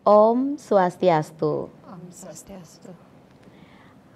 Om Swastiastu. Om Swastiastu.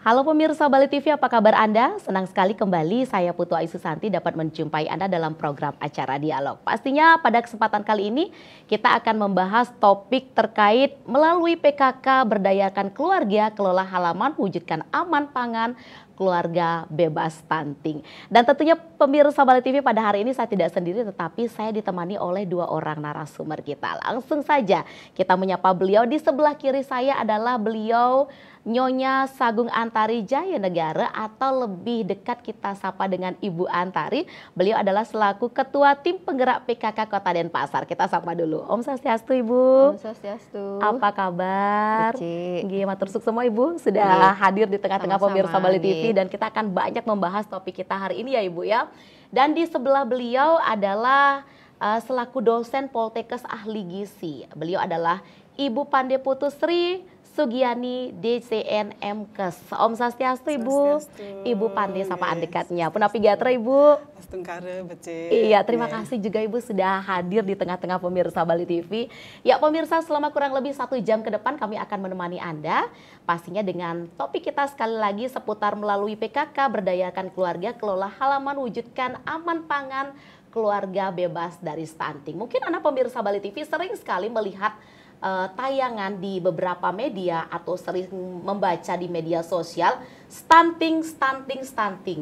Halo pemirsa Bali TV, apa kabar Anda? Senang sekali kembali saya Putu Ayu Susanti dapat menjumpai Anda dalam program acara Dialog. Pastinya pada kesempatan kali ini kita akan membahas topik terkait melalui PKK berdayakan keluarga, kelola halaman, wujudkan aman pangan, keluarga bebas stunting. Dan tentunya pemirsa Bali TV, pada hari ini saya tidak sendiri tetapi saya ditemani oleh dua orang narasumber kita. Langsung saja kita menyapa beliau. Di sebelah kiri saya adalah beliau Nyonya Sagung Antari Jaya Negara, atau lebih dekat kita sapa dengan Ibu Antari. Beliau adalah selaku Ketua Tim Penggerak PKK Kota Denpasar. Kita sapa dulu. Om Swastiastu Ibu. Om Swastiastu. Apa kabar? Beci. Matur suwun semua Ibu sudah hadir di tengah-tengah pemirsa Bali TV, dan kita akan banyak membahas topik kita hari ini ya Ibu ya. Dan di sebelah beliau adalah selaku dosen Poltekkes ahli gizi. Beliau adalah Ibu Pande Putri Sugiani DCN MKes. Om Swastiastu Ibu. Ibu Pande sapaan dekatnya. Punapi gatra Ibu. Astungkare bece. Iya, terima kasih juga Ibu sudah hadir di tengah-tengah pemirsa Bali TV. Ya pemirsa, selama kurang lebih 1 jam ke depan kami akan menemani Anda. Pastinya dengan topik kita sekali lagi seputar melalui PKK berdayakan keluarga, kelola halaman, wujudkan aman pangan, keluarga bebas dari stunting. Mungkin Anda pemirsa Bali TV sering sekali melihat tayangan di beberapa media atau sering membaca di media sosial stunting.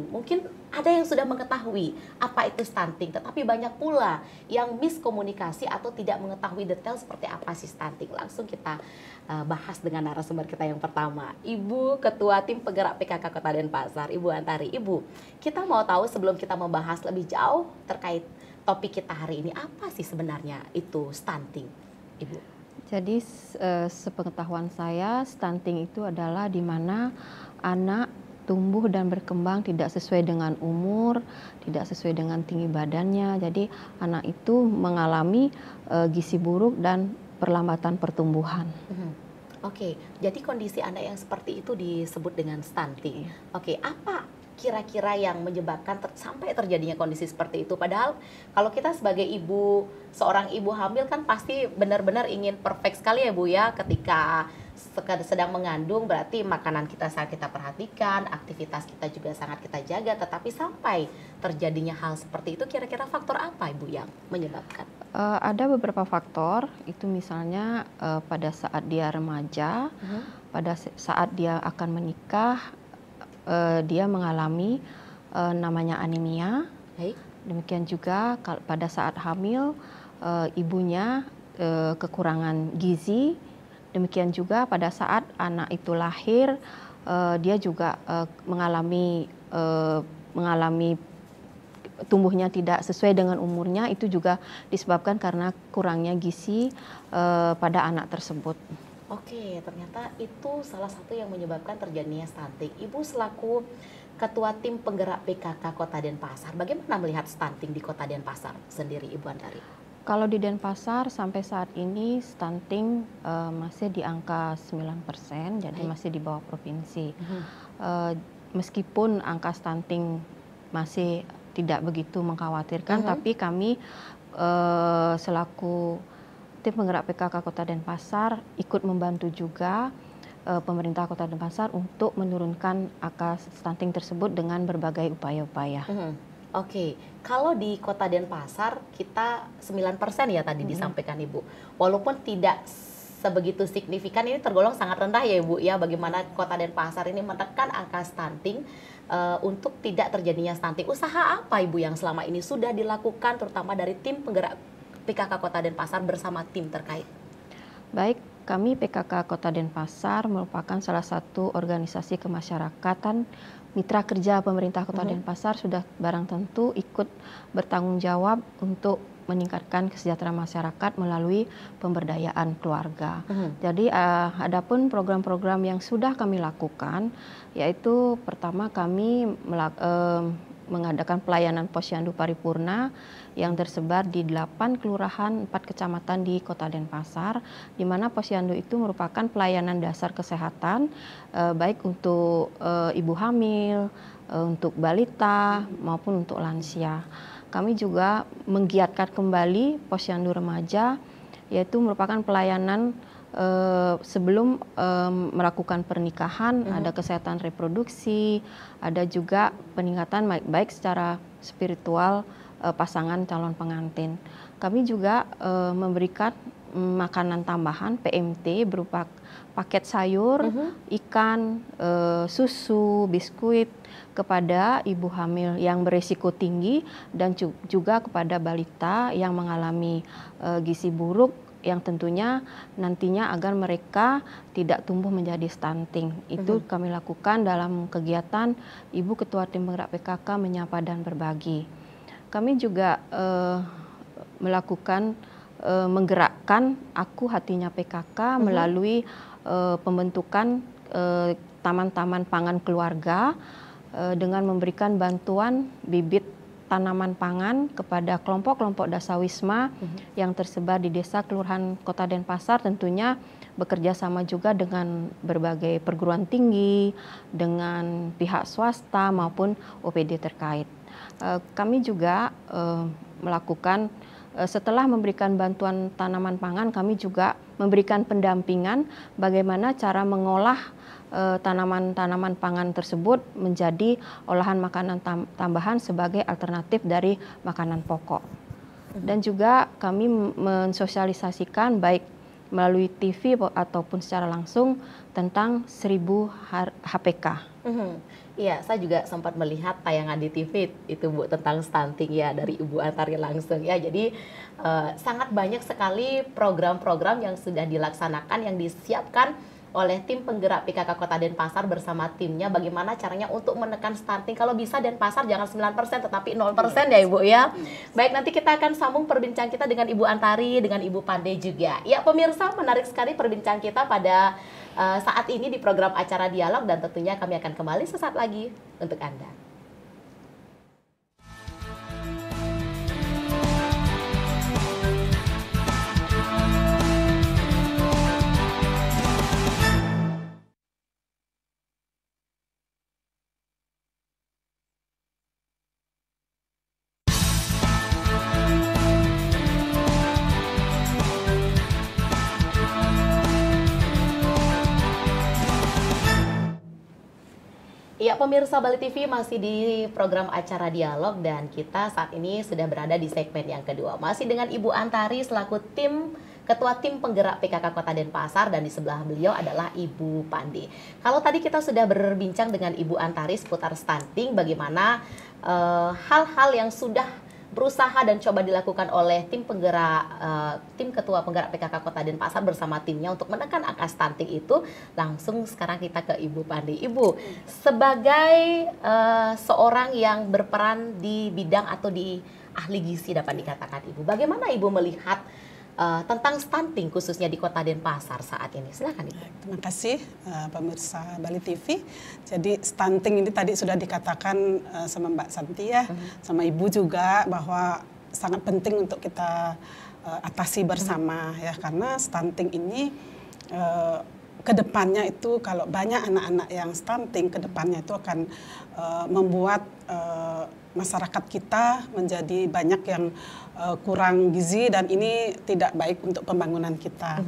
Mungkin ada yang sudah mengetahui apa itu stunting, tetapi banyak pula yang miskomunikasi atau tidak mengetahui detail seperti apa sih stunting. Langsung kita bahas dengan narasumber kita yang pertama, Ibu Ketua Tim Penggerak PKK Kota Denpasar, Ibu Antari. Ibu, kita mau tahu sebelum kita membahas lebih jauh terkait topik kita hari ini, apa sih sebenarnya itu stunting, Ibu? Jadi sepengetahuan saya, stunting itu adalah di mana anak tumbuh dan berkembang tidak sesuai dengan umur, tidak sesuai dengan tinggi badannya. Jadi anak itu mengalami gizi buruk dan perlambatan pertumbuhan. Oke, jadi kondisi anak yang seperti itu disebut dengan stunting. Oke, apa kira-kira yang menyebabkan sampai terjadinya kondisi seperti itu? Padahal kalau kita sebagai ibu, seorang ibu hamil kan pasti benar-benar ingin perfect sekali ya Bu ya, ketika sedang mengandung berarti makanan kita sangat kita perhatikan, aktivitas kita juga sangat kita jaga, tetapi sampai terjadinya hal seperti itu, kira-kira faktor apa Ibu yang menyebabkan? Ada beberapa faktor, itu misalnya pada saat dia remaja, pada saat dia akan menikah, dia mengalami namanya anemia. Baik. Demikian juga pada saat hamil, ibunya kekurangan gizi. Demikian juga pada saat anak itu lahir, dia juga mengalami tumbuhnya tidak sesuai dengan umurnya. Itu juga disebabkan karena kurangnya gizi pada anak tersebut. Oke, ternyata itu salah satu yang menyebabkan terjadinya stunting. Ibu selaku Ketua Tim Penggerak PKK Kota Denpasar, bagaimana melihat stunting di Kota Denpasar sendiri, Ibu Antari? Kalau di Denpasar sampai saat ini stunting masih di angka 9%, jadi masih di bawah provinsi. Meskipun angka stunting masih tidak begitu mengkhawatirkan, tapi kami selaku Tim Penggerak PKK Kota Denpasar ikut membantu juga pemerintah Kota Denpasar untuk menurunkan angka stunting tersebut dengan berbagai upaya-upaya. Oke, kalau di Kota Denpasar kita 9% ya tadi disampaikan Ibu. Walaupun tidak sebegitu signifikan, ini tergolong sangat rendah ya Ibu ya, bagaimana Kota Denpasar ini menekan angka stunting untuk tidak terjadinya stunting. Usaha apa Ibu yang selama ini sudah dilakukan terutama dari Tim Penggerak PKK Kota Denpasar bersama tim terkait? Baik, kami PKK Kota Denpasar merupakan salah satu organisasi kemasyarakatan mitra kerja pemerintah Kota Denpasar, sudah barang tentu ikut bertanggung jawab untuk meningkatkan kesejahteraan masyarakat melalui pemberdayaan keluarga. Jadi adapun program-program yang sudah kami lakukan, yaitu pertama kami mengadakan pelayanan posyandu paripurna yang tersebar di 8 kelurahan 4 kecamatan di Kota Denpasar, di mana posyandu itu merupakan pelayanan dasar kesehatan baik untuk ibu hamil, untuk balita maupun untuk lansia. Kami juga menggiatkan kembali posyandu remaja, yaitu merupakan pelayanan sebelum melakukan pernikahan ada kesehatan reproduksi, ada juga peningkatan baik secara spiritual pasangan calon pengantin. Kami juga memberikan makanan tambahan PMT berupa paket sayur, ikan, susu, biskuit kepada ibu hamil yang berisiko tinggi dan juga kepada balita yang mengalami gizi buruk yang tentunya nantinya agar mereka tidak tumbuh menjadi stunting. Itu kami lakukan dalam kegiatan Ibu Ketua Tim Penggerak PKK Menyapa dan Berbagi. Kami juga melakukan menggerakkan Aku Hatinya PKK melalui pembentukan taman-taman pangan keluarga dengan memberikan bantuan bibit tanaman pangan kepada kelompok-kelompok dasawisma yang tersebar di desa, kelurahan, Kota Denpasar, tentunya bekerja sama juga dengan berbagai perguruan tinggi, dengan pihak swasta maupun OPD terkait. Kami juga melakukan setelah memberikan bantuan tanaman pangan, kami juga memberikan pendampingan bagaimana cara mengolah tanaman-tanaman pangan tersebut menjadi olahan makanan tambahan sebagai alternatif dari makanan pokok. Dan juga kami mensosialisasikan baik melalui TV ataupun secara langsung tentang 1000 HPK. Iya, saya juga sempat melihat tayangan di TV itu Bu tentang stunting ya dari Ibu Antari langsung ya. Jadi sangat banyak sekali program-program yang sudah dilaksanakan yang disiapkan oleh tim penggerak PKK Kota Denpasar bersama timnya bagaimana caranya untuk menekan stunting. Kalau bisa Denpasar jangan 9% tetapi 0% ya Ibu ya. Baik, nanti kita akan sambung perbincangan kita dengan Ibu Antari, dengan Ibu Pande juga. Ya pemirsa, menarik sekali perbincangan kita pada saat ini di program acara Dialog dan tentunya kami akan kembali sesaat lagi untuk Anda. Ya, pemirsa Bali TV masih di program acara Dialog dan kita saat ini sudah berada di segmen yang kedua. Masih dengan Ibu Antari selaku Ketua Tim Penggerak PKK Kota Denpasar dan di sebelah beliau adalah Ibu Pande. Kalau tadi kita sudah berbincang dengan Ibu Antari seputar stunting, bagaimana hal-hal yang sudah berusaha dan coba dilakukan oleh tim Ketua Penggerak PKK Kota Denpasar bersama timnya untuk menekan angka stunting itu. Langsung sekarang kita ke Ibu Pande. Ibu, sebagai seorang yang berperan di bidang atau di ahli gizi dapat dikatakan Ibu, bagaimana Ibu melihat tentang stunting khususnya di Kota Denpasar saat ini? Silakan Ibu. Terima kasih pemirsa Bali TV. Jadi stunting ini tadi sudah dikatakan sama Mbak Santi ya, sama Ibu juga bahwa sangat penting untuk kita atasi bersama ya, karena stunting ini kedepannya itu kalau banyak anak-anak yang stunting, kedepannya itu akan membuat masyarakat kita menjadi banyak yang kurang gizi dan ini tidak baik untuk pembangunan kita.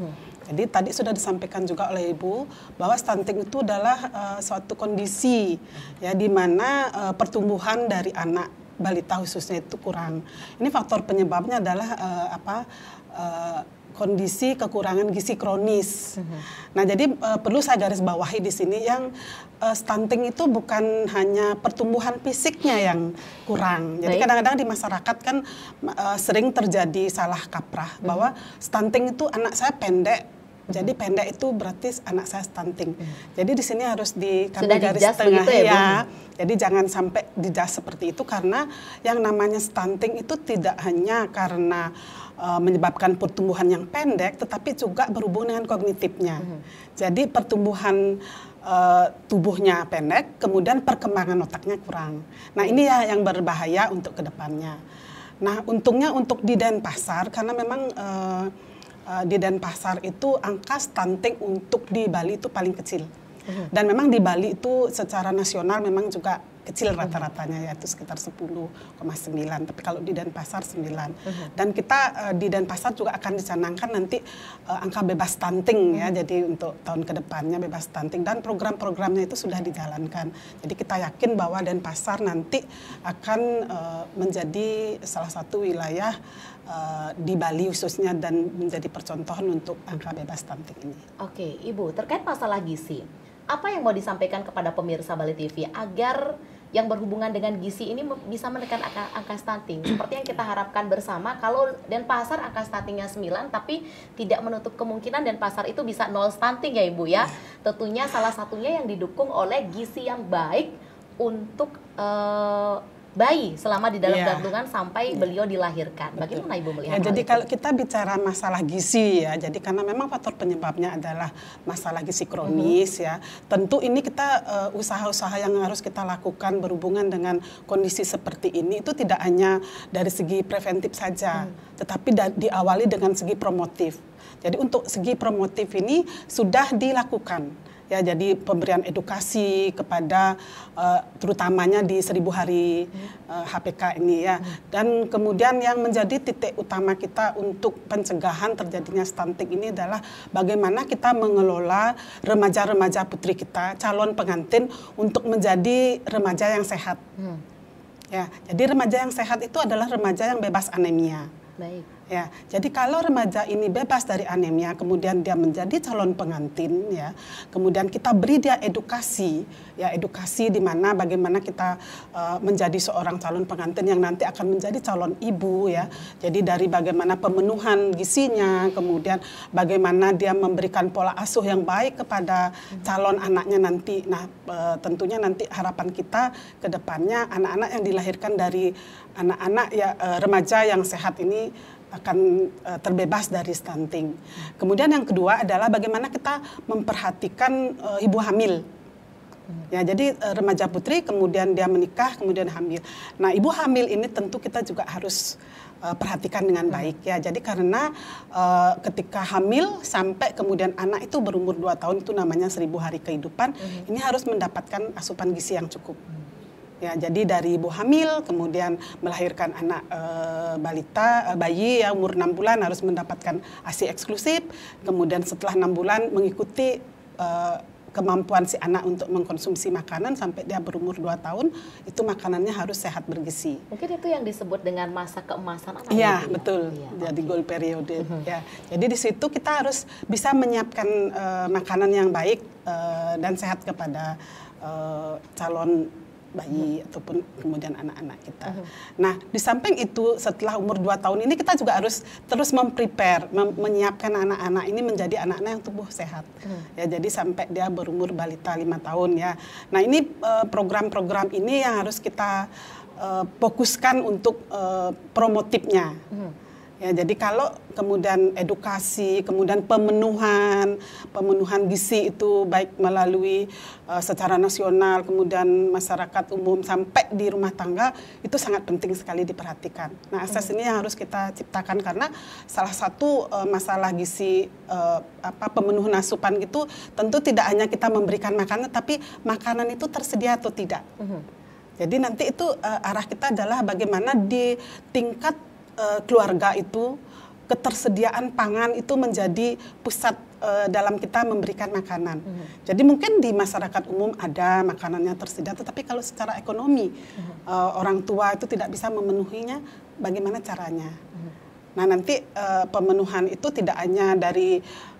Jadi tadi sudah disampaikan juga oleh Ibu bahwa stunting itu adalah suatu kondisi ya di mana pertumbuhan dari anak balita khususnya itu kurang. Ini faktor penyebabnya adalah kondisi kekurangan gizi kronis. Nah, jadi perlu saya garis bawahi di sini yang stunting itu bukan hanya pertumbuhan fisiknya yang kurang. Jadi kadang-kadang di masyarakat kan sering terjadi salah kaprah bahwa stunting itu anak saya pendek. Jadi pendek itu berarti anak saya stunting. Jadi di sini harus kami garis tengah ya. Jadi jangan sampai dijudge seperti itu karena yang namanya stunting itu tidak hanya karena menyebabkan pertumbuhan yang pendek, tetapi juga berhubungan dengan kognitifnya. Jadi pertumbuhan tubuhnya pendek, kemudian perkembangan otaknya kurang. Nah ini ya yang berbahaya untuk kedepannya. Nah untungnya untuk di Denpasar, karena memang di Denpasar itu angka stunting untuk di Bali itu paling kecil. Dan memang di Bali itu secara nasional memang juga kecil rata-ratanya, yaitu sekitar 10,9. Tapi kalau di Denpasar 9. Dan kita di Denpasar juga akan dicanangkan nanti angka bebas stunting ya. Jadi untuk tahun kedepannya bebas stunting, dan program-programnya itu sudah dijalankan. Jadi kita yakin bahwa Denpasar nanti akan menjadi salah satu wilayah di Bali khususnya dan menjadi percontohan untuk angka bebas stunting ini. Oke, Ibu, terkait masalah gizi, apa yang mau disampaikan kepada pemirsa Bali TV agar yang berhubungan dengan gizi ini bisa menekan angka stunting? Seperti yang kita harapkan bersama, kalau Denpasar angka stuntingnya 9, tapi tidak menutup kemungkinan Denpasar itu bisa 0 stunting ya Ibu ya. Tentunya salah satunya yang didukung oleh gizi yang baik untuk bayi selama di dalam kandungan sampai beliau dilahirkan. Bagaimana Ibu melihat? Jadi kalau kita bicara masalah gizi ya, jadi karena memang faktor penyebabnya adalah masalah gizi kronis ya. Tentu ini kita usaha-usaha yang harus kita lakukan berhubungan dengan kondisi seperti ini itu tidak hanya dari segi preventif saja, tetapi diawali dengan segi promotif. Jadi untuk segi promotif ini sudah dilakukan. Ya, jadi pemberian edukasi kepada terutamanya di 1000 hari HPK ini ya. Dan kemudian yang menjadi titik utama kita untuk pencegahan terjadinya stunting ini adalah bagaimana kita mengelola remaja-remaja putri kita, calon pengantin untuk menjadi remaja yang sehat. Ya, jadi remaja yang sehat itu adalah remaja yang bebas anemia. Baik. Ya, jadi kalau remaja ini bebas dari anemia, kemudian dia menjadi calon pengantin, ya, kemudian kita beri dia edukasi, ya edukasi di mana bagaimana kita menjadi seorang calon pengantin yang nanti akan menjadi calon ibu, ya. Jadi dari bagaimana pemenuhan gizinya, kemudian bagaimana dia memberikan pola asuh yang baik kepada calon anaknya nanti. Nah, tentunya nanti harapan kita ke depannya anak-anak yang dilahirkan dari anak-anak ya remaja yang sehat ini akan terbebas dari stunting. Kemudian yang kedua adalah bagaimana kita memperhatikan ibu hamil. Ya, jadi remaja putri kemudian dia menikah, kemudian hamil. Nah, ibu hamil ini tentu kita juga harus perhatikan dengan baik ya. Jadi karena ketika hamil sampai kemudian anak itu berumur 2 tahun itu namanya 1000 hari kehidupan, ini harus mendapatkan asupan gizi yang cukup. Ya, jadi dari ibu hamil kemudian melahirkan anak bayi ya umur 6 bulan harus mendapatkan ASI eksklusif, kemudian setelah 6 bulan mengikuti kemampuan si anak untuk mengkonsumsi makanan sampai dia berumur 2 tahun, itu makanannya harus sehat bergizi. Mungkin itu yang disebut dengan masa keemasan anak. Iya, betul. Ya, jadi goal periode. Ya. Jadi di situ kita harus bisa menyiapkan makanan yang baik dan sehat kepada calon bayi ataupun kemudian anak-anak kita. Nah, di samping itu setelah umur 2 tahun ini kita juga harus terus menyiapkan anak-anak ini menjadi anak-anak yang tubuh sehat. Ya, jadi sampai dia berumur balita 5 tahun ya. Nah, ini program-program ini yang harus kita fokuskan untuk promotifnya. Ya, jadi kalau kemudian edukasi, kemudian pemenuhan gizi itu baik melalui secara nasional, kemudian masyarakat umum sampai di rumah tangga itu sangat penting sekali diperhatikan. Nah, akses ini yang harus kita ciptakan karena salah satu masalah gizi pemenuhan asupan itu tentu tidak hanya kita memberikan makanan, tapi makanan itu tersedia atau tidak. Jadi nanti itu arah kita adalah bagaimana di tingkat keluarga itu ketersediaan pangan itu menjadi pusat dalam kita memberikan makanan. Jadi mungkin di masyarakat umum ada makanannya tersedia, tetapi kalau secara ekonomi orang tua itu tidak bisa memenuhinya, bagaimana caranya? Nah, nanti pemenuhan itu tidak hanya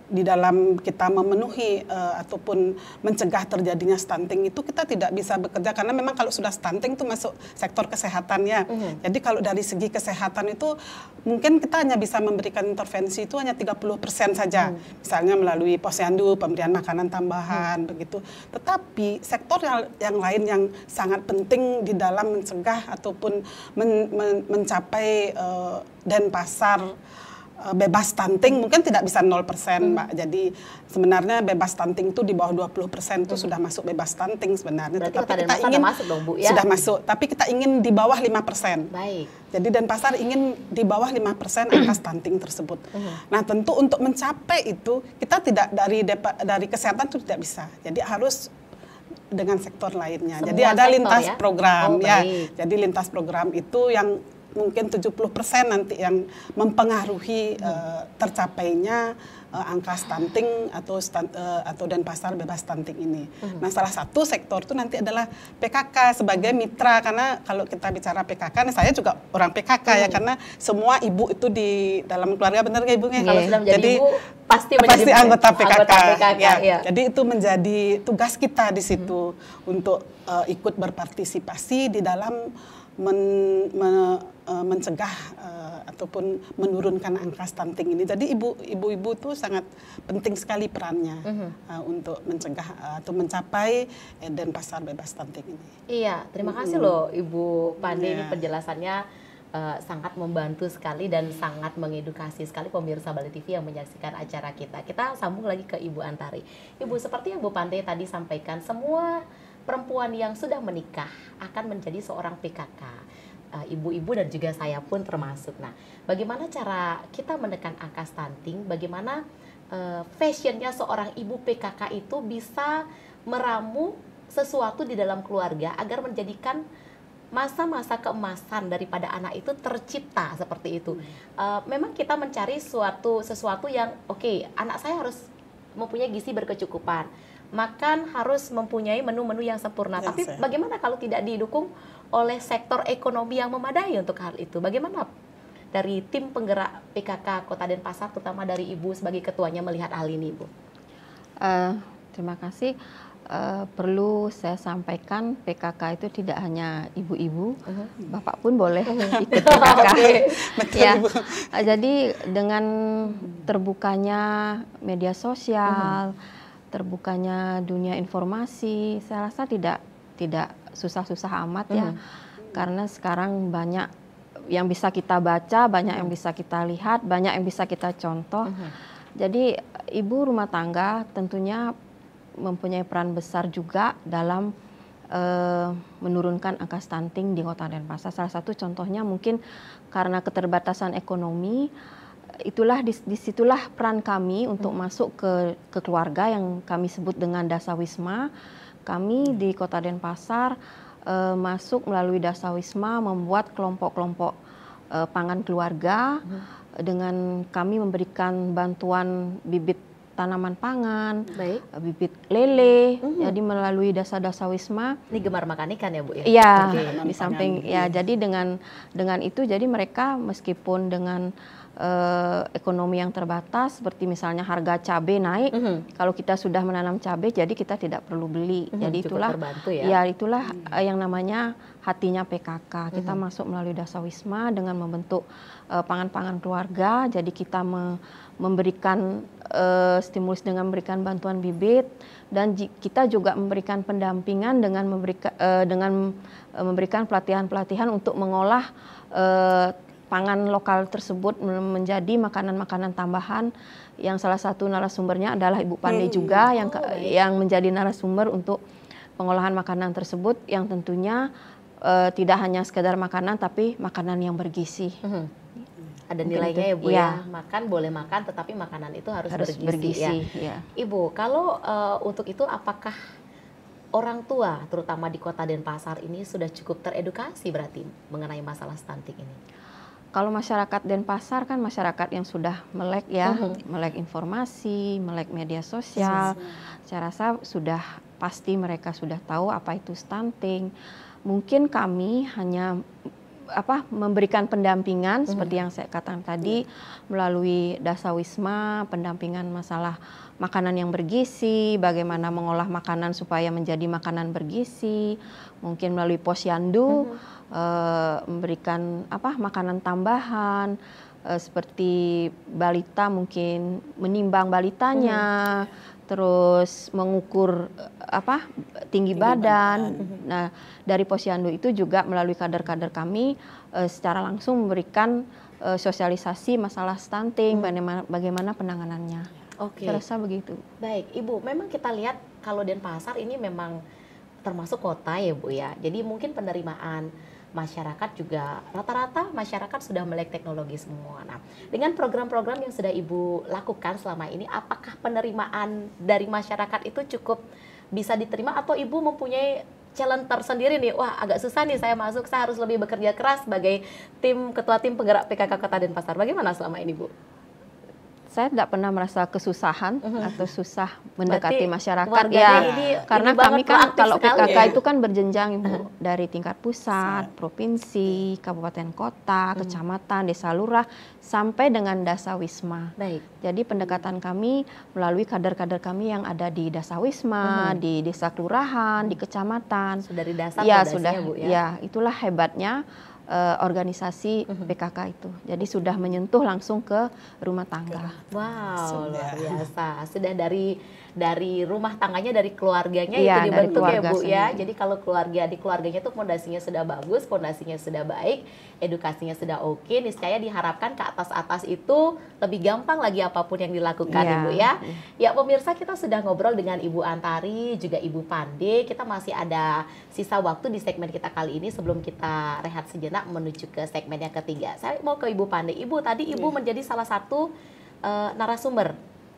di dalam kita memenuhi ataupun mencegah terjadinya stunting itu kita tidak bisa bekerja karena memang kalau sudah stunting itu masuk sektor kesehatan ya. Jadi kalau dari segi kesehatan itu mungkin kita hanya bisa memberikan intervensi itu hanya 30% saja. Misalnya melalui posyandu, pemberian makanan tambahan begitu. Tetapi sektor yang lain yang sangat penting di dalam mencegah ataupun mencapai Denpasar bebas stunting mungkin tidak bisa 0%, Mbak. Jadi sebenarnya bebas stunting itu di bawah 20% itu sudah masuk bebas stunting sebenarnya. Berarti tetapi kita ingin masuk dong, Bu, ya? Sudah masuk, tapi kita ingin di bawah 5%. Baik. Jadi Denpasar ingin di bawah 5% angka stunting tersebut. Nah, tentu untuk mencapai itu kita tidak dari kesehatan itu tidak bisa. Jadi harus dengan sektor lainnya. Semua Jadi ada sektor, lintas ya? program Oh, ya. baik. Jadi lintas program itu yang mungkin 70% nanti yang mempengaruhi tercapainya angka stunting atau Denpasar bebas stunting ini. Nah, salah satu sektor itu nanti adalah PKK sebagai mitra, karena kalau kita bicara PKK, nah saya juga orang PKK ya, karena semua ibu itu di dalam keluarga, benar nggak Ibu? Kalau sudah menjadi Jadi ibu pasti anggota PKK. Ya. Ya. Jadi itu menjadi tugas kita di situ untuk ikut berpartisipasi di dalam mencegah ataupun menurunkan angka stunting ini. Jadi ibu-ibu itu sangat penting sekali perannya untuk mencegah atau mencapai Denpasar bebas stunting ini. Iya, terima kasih loh Ibu Pande, ini penjelasannya sangat membantu sekali dan sangat mengedukasi sekali pemirsa Bali TV yang menyaksikan acara kita. Kita sambung lagi ke Ibu Antari. Ibu, seperti yang Bu Pande tadi sampaikan, semua perempuan yang sudah menikah akan menjadi seorang PKK. Ibu-ibu dan juga saya pun termasuk. Nah, bagaimana cara kita menekan angka stunting? Bagaimana fashionnya seorang ibu PKK itu bisa meramu sesuatu di dalam keluarga agar menjadikan masa-masa keemasan daripada anak itu tercipta seperti itu. Memang kita mencari sesuatu yang oke, anak saya harus mempunyai gizi berkecukupan, makan harus mempunyai menu-menu yang sempurna. Ya, tapi bagaimana kalau tidak didukung oleh sektor ekonomi yang memadai untuk hal itu? Bagaimana dari tim penggerak PKK Kota Denpasar, terutama dari Ibu sebagai ketuanya, melihat hal ini, Bu? Terima kasih. Perlu saya sampaikan, PKK itu tidak hanya ibu-ibu, bapak pun boleh ikut PKK. Ya, jadi dengan terbukanya media sosial, terbukanya dunia informasi, saya rasa tidak susah-susah amat ya, karena sekarang banyak yang bisa kita baca, banyak yang bisa kita lihat, banyak yang bisa kita contoh. Jadi ibu rumah tangga tentunya mempunyai peran besar juga dalam menurunkan angka stunting di Kota Denpasar. Salah satu contohnya mungkin karena keterbatasan ekonomi, disitulah peran kami untuk masuk ke keluarga yang kami sebut dengan Dasawisma. Kami di Kota Denpasar masuk melalui Dasawisma membuat kelompok-kelompok pangan keluarga dengan kami memberikan bantuan bibit tanaman pangan, bibit lele, jadi melalui Dasawisma. Ini gemar makan ikan ya, Bu? Iya, di samping ya. Jadi dengan itu, jadi mereka meskipun dengan ekonomi yang terbatas, seperti misalnya harga cabai naik, kalau kita sudah menanam cabai, jadi kita tidak perlu beli. Jadi itulah, itulah yang namanya hatinya PKK. Kita masuk melalui Dasawisma dengan membentuk pangan-pangan keluarga. Jadi kita memberikan stimulus dengan memberikan bantuan bibit, dan kita juga memberikan pendampingan dengan memberikan pelatihan-pelatihan untuk mengolah pangan lokal tersebut menjadi makanan-makanan tambahan, yang salah satu narasumbernya adalah Ibu Pande juga yang menjadi narasumber untuk pengolahan makanan tersebut, yang tentunya tidak hanya sekedar makanan tapi makanan yang bergizi. Ada nilainya ya, Bu ya. Makan boleh makan, tetapi makanan itu harus bergizi ya. Ibu, kalau untuk itu apakah orang tua terutama di Kota Denpasar ini sudah cukup teredukasi berarti mengenai masalah stunting ini? Kalau masyarakat Denpasar kan masyarakat yang sudah melek ya, melek informasi, melek media sosial. Saya rasa sudah pasti mereka sudah tahu apa itu stunting. Mungkin kami hanya memberikan pendampingan seperti yang saya katakan tadi, melalui Dasawisma, pendampingan masalah makanan yang bergizi, bagaimana mengolah makanan supaya menjadi makanan bergizi, mungkin melalui posyandu, memberikan makanan tambahan, seperti balita mungkin menimbang balitanya, terus mengukur tinggi badan. Nah, dari posyandu itu juga melalui kader-kader kami secara langsung memberikan sosialisasi masalah stunting, bagaimana penanganannya. Oke. Saya rasa begitu. Baik, Ibu, memang kita lihat kalau Denpasar ini memang termasuk kota ya, Bu ya. Jadi mungkin penerimaan masyarakat juga rata-rata masyarakat sudah melek teknologi semua. Nah, dengan program-program yang sudah Ibu lakukan selama ini, apakah penerimaan dari masyarakat itu cukup bisa diterima atau Ibu mempunyai challenge tersendiri nih, wah agak susah nih saya masuk, saya harus lebih bekerja keras sebagai ketua tim penggerak PKK Kota Denpasar. Bagaimana selama ini, Bu? Saya tidak pernah merasa kesusahan atau susah mendekati Berarti masyarakat karena ini kami kan proaktif kalau sekali, PKK ya? itu kan berjenjang Ibu, dari tingkat pusat, provinsi, kabupaten kota, kecamatan, desa lurah sampai dengan dasawisma. Baik. Jadi pendekatan kami melalui kader-kader kami yang ada di dasawisma, di desa kelurahan, di kecamatan. Sudah dari dasar Ya fondasinya, sudah, Bu, ya? ya itulah hebatnya organisasi PKK itu. Jadi sudah menyentuh langsung ke rumah tangga. Wow, luar biasa. Sudah dari rumah tangganya, dari keluarganya Iya, itu dari dibentuk ya, keluarga Bu, ya. sendiri. Jadi kalau di keluarganya itu fondasinya sudah bagus, fondasinya sudah baik, edukasinya sudah oke, niscaya diharapkan ke atas-atas itu lebih gampang lagi apapun yang dilakukan, Iya. Ibu, ya. Ya, pemirsa, kita sudah ngobrol dengan Ibu Antari, juga Ibu Pande. Kita masih ada sisa waktu di segmen kita kali ini sebelum kita rehat sejenak menuju ke segmen yang ketiga. Saya mau ke Ibu Pande. Ibu, tadi Ibu menjadi salah satu narasumber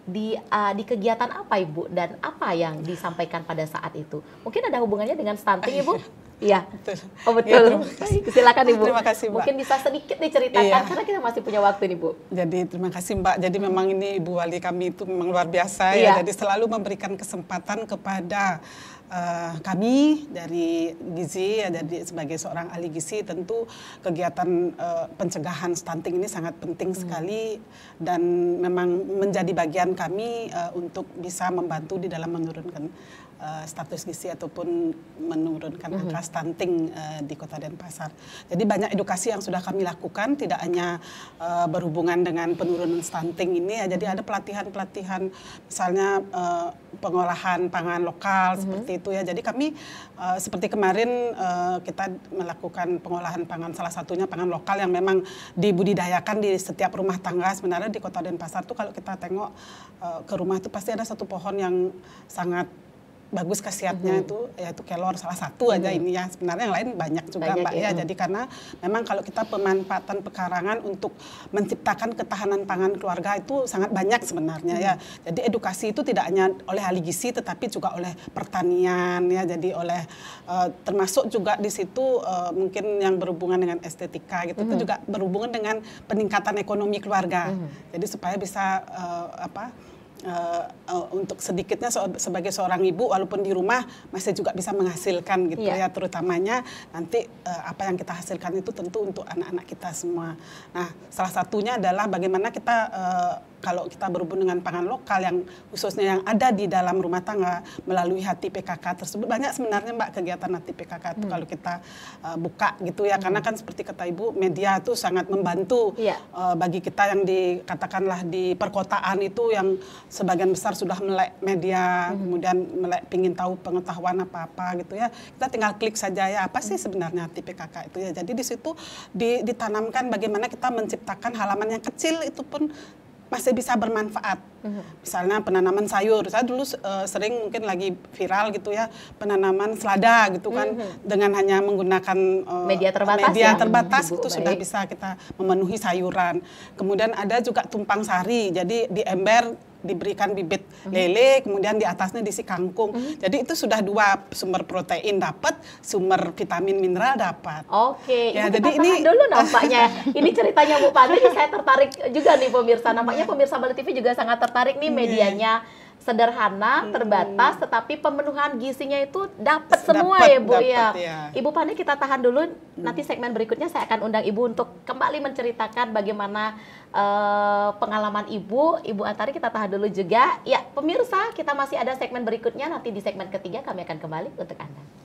di kegiatan apa, Ibu, dan apa yang disampaikan pada saat itu? Mungkin ada hubungannya dengan stunting, Ibu? Iya. Betul. Oh, betul. Ya, terima kasih. Silakan, Ibu. Terima kasih, Mbak. Mungkin bisa sedikit diceritakan Iya. karena kita masih punya waktu nih, Bu. Jadi terima kasih Mbak. Jadi memang ini Ibu Wali kami itu memang luar biasa Iya. ya. Jadi selalu memberikan kesempatan kepada kami dari Gizi ya, jadi sebagai seorang ahli gizi tentu kegiatan pencegahan stunting ini sangat penting sekali dan memang menjadi bagian kami untuk bisa membantu di dalam menurunkan status gizi ataupun menurunkan angka stunting di Kota Denpasar. Jadi banyak edukasi yang sudah kami lakukan, tidak hanya berhubungan dengan penurunan stunting ini ya. Jadi ada pelatihan-pelatihan misalnya pengolahan pangan lokal seperti itu ya. Jadi kami seperti kemarin kita melakukan pengolahan pangan, salah satunya pangan lokal yang memang dibudidayakan di setiap rumah tangga. Sebenarnya di Kota Denpasar tuh kalau kita tengok ke rumah itu pasti ada satu pohon yang sangat bagus khasiatnya itu, yaitu kelor salah satu aja ini ya. Sebenarnya yang lain banyak juga Mbak ya. Jadi karena memang kalau kita pemanfaatan pekarangan untuk menciptakan ketahanan pangan keluarga itu sangat banyak sebenarnya ya. Jadi edukasi itu tidak hanya oleh ahli gizi tetapi juga oleh pertanian ya. Jadi oleh termasuk juga di situ mungkin yang berhubungan dengan estetika gitu. Itu juga berhubungan dengan peningkatan ekonomi keluarga. Jadi supaya bisa untuk sedikitnya sebagai seorang ibu walaupun di rumah masih juga bisa menghasilkan gitu ya, terutamanya nanti apa yang kita hasilkan itu tentu untuk anak-anak kita semua. Nah, salah satunya adalah bagaimana kita kalau kita berhubung dengan pangan lokal yang khususnya yang ada di dalam rumah tangga melalui hati PKK tersebut. Banyak sebenarnya Mbak kegiatan hati PKK itu kalau kita buka gitu ya, karena kan seperti kata Ibu, media itu sangat membantu bagi kita yang dikatakanlah di perkotaan itu yang sebagian besar sudah melek media, kemudian melek pingin tahu pengetahuan apa-apa gitu ya. Kita tinggal klik saja ya, apa sih sebenarnya hati PKK itu ya. Jadi di situ ditanamkan bagaimana kita menciptakan halaman yang kecil itu pun masih bisa bermanfaat. Misalnya penanaman sayur. Saya dulu sering mungkin lagi viral gitu ya, penanaman selada gitu kan, dengan hanya menggunakan media terbatas Ibu, itu sudah bisa kita memenuhi sayuran. Kemudian ada juga tumpang sari. Jadi di ember diberikan bibit lele, kemudian di atasnya diisi kangkung. Jadi itu sudah dua sumber protein dapat, sumber vitamin mineral dapat. Oke, ya, Ibu, jadi kita ini tahan dulu nampaknya. Ini ceritanya Bu Pande, saya tertarik juga nih pemirsa. Nampaknya pemirsa Bali TV juga sangat tertarik nih, medianya sederhana, terbatas, tetapi pemenuhan gizinya itu dapat semua ya Bu ya. Ibu Pande, kita tahan dulu. Nanti segmen berikutnya saya akan undang Ibu untuk kembali menceritakan bagaimana pengalaman Ibu Antari. Kita tahan dulu juga. Ya, pemirsa, kita masih ada segmen berikutnya. Nanti di segmen ketiga kami akan kembali untuk Anda.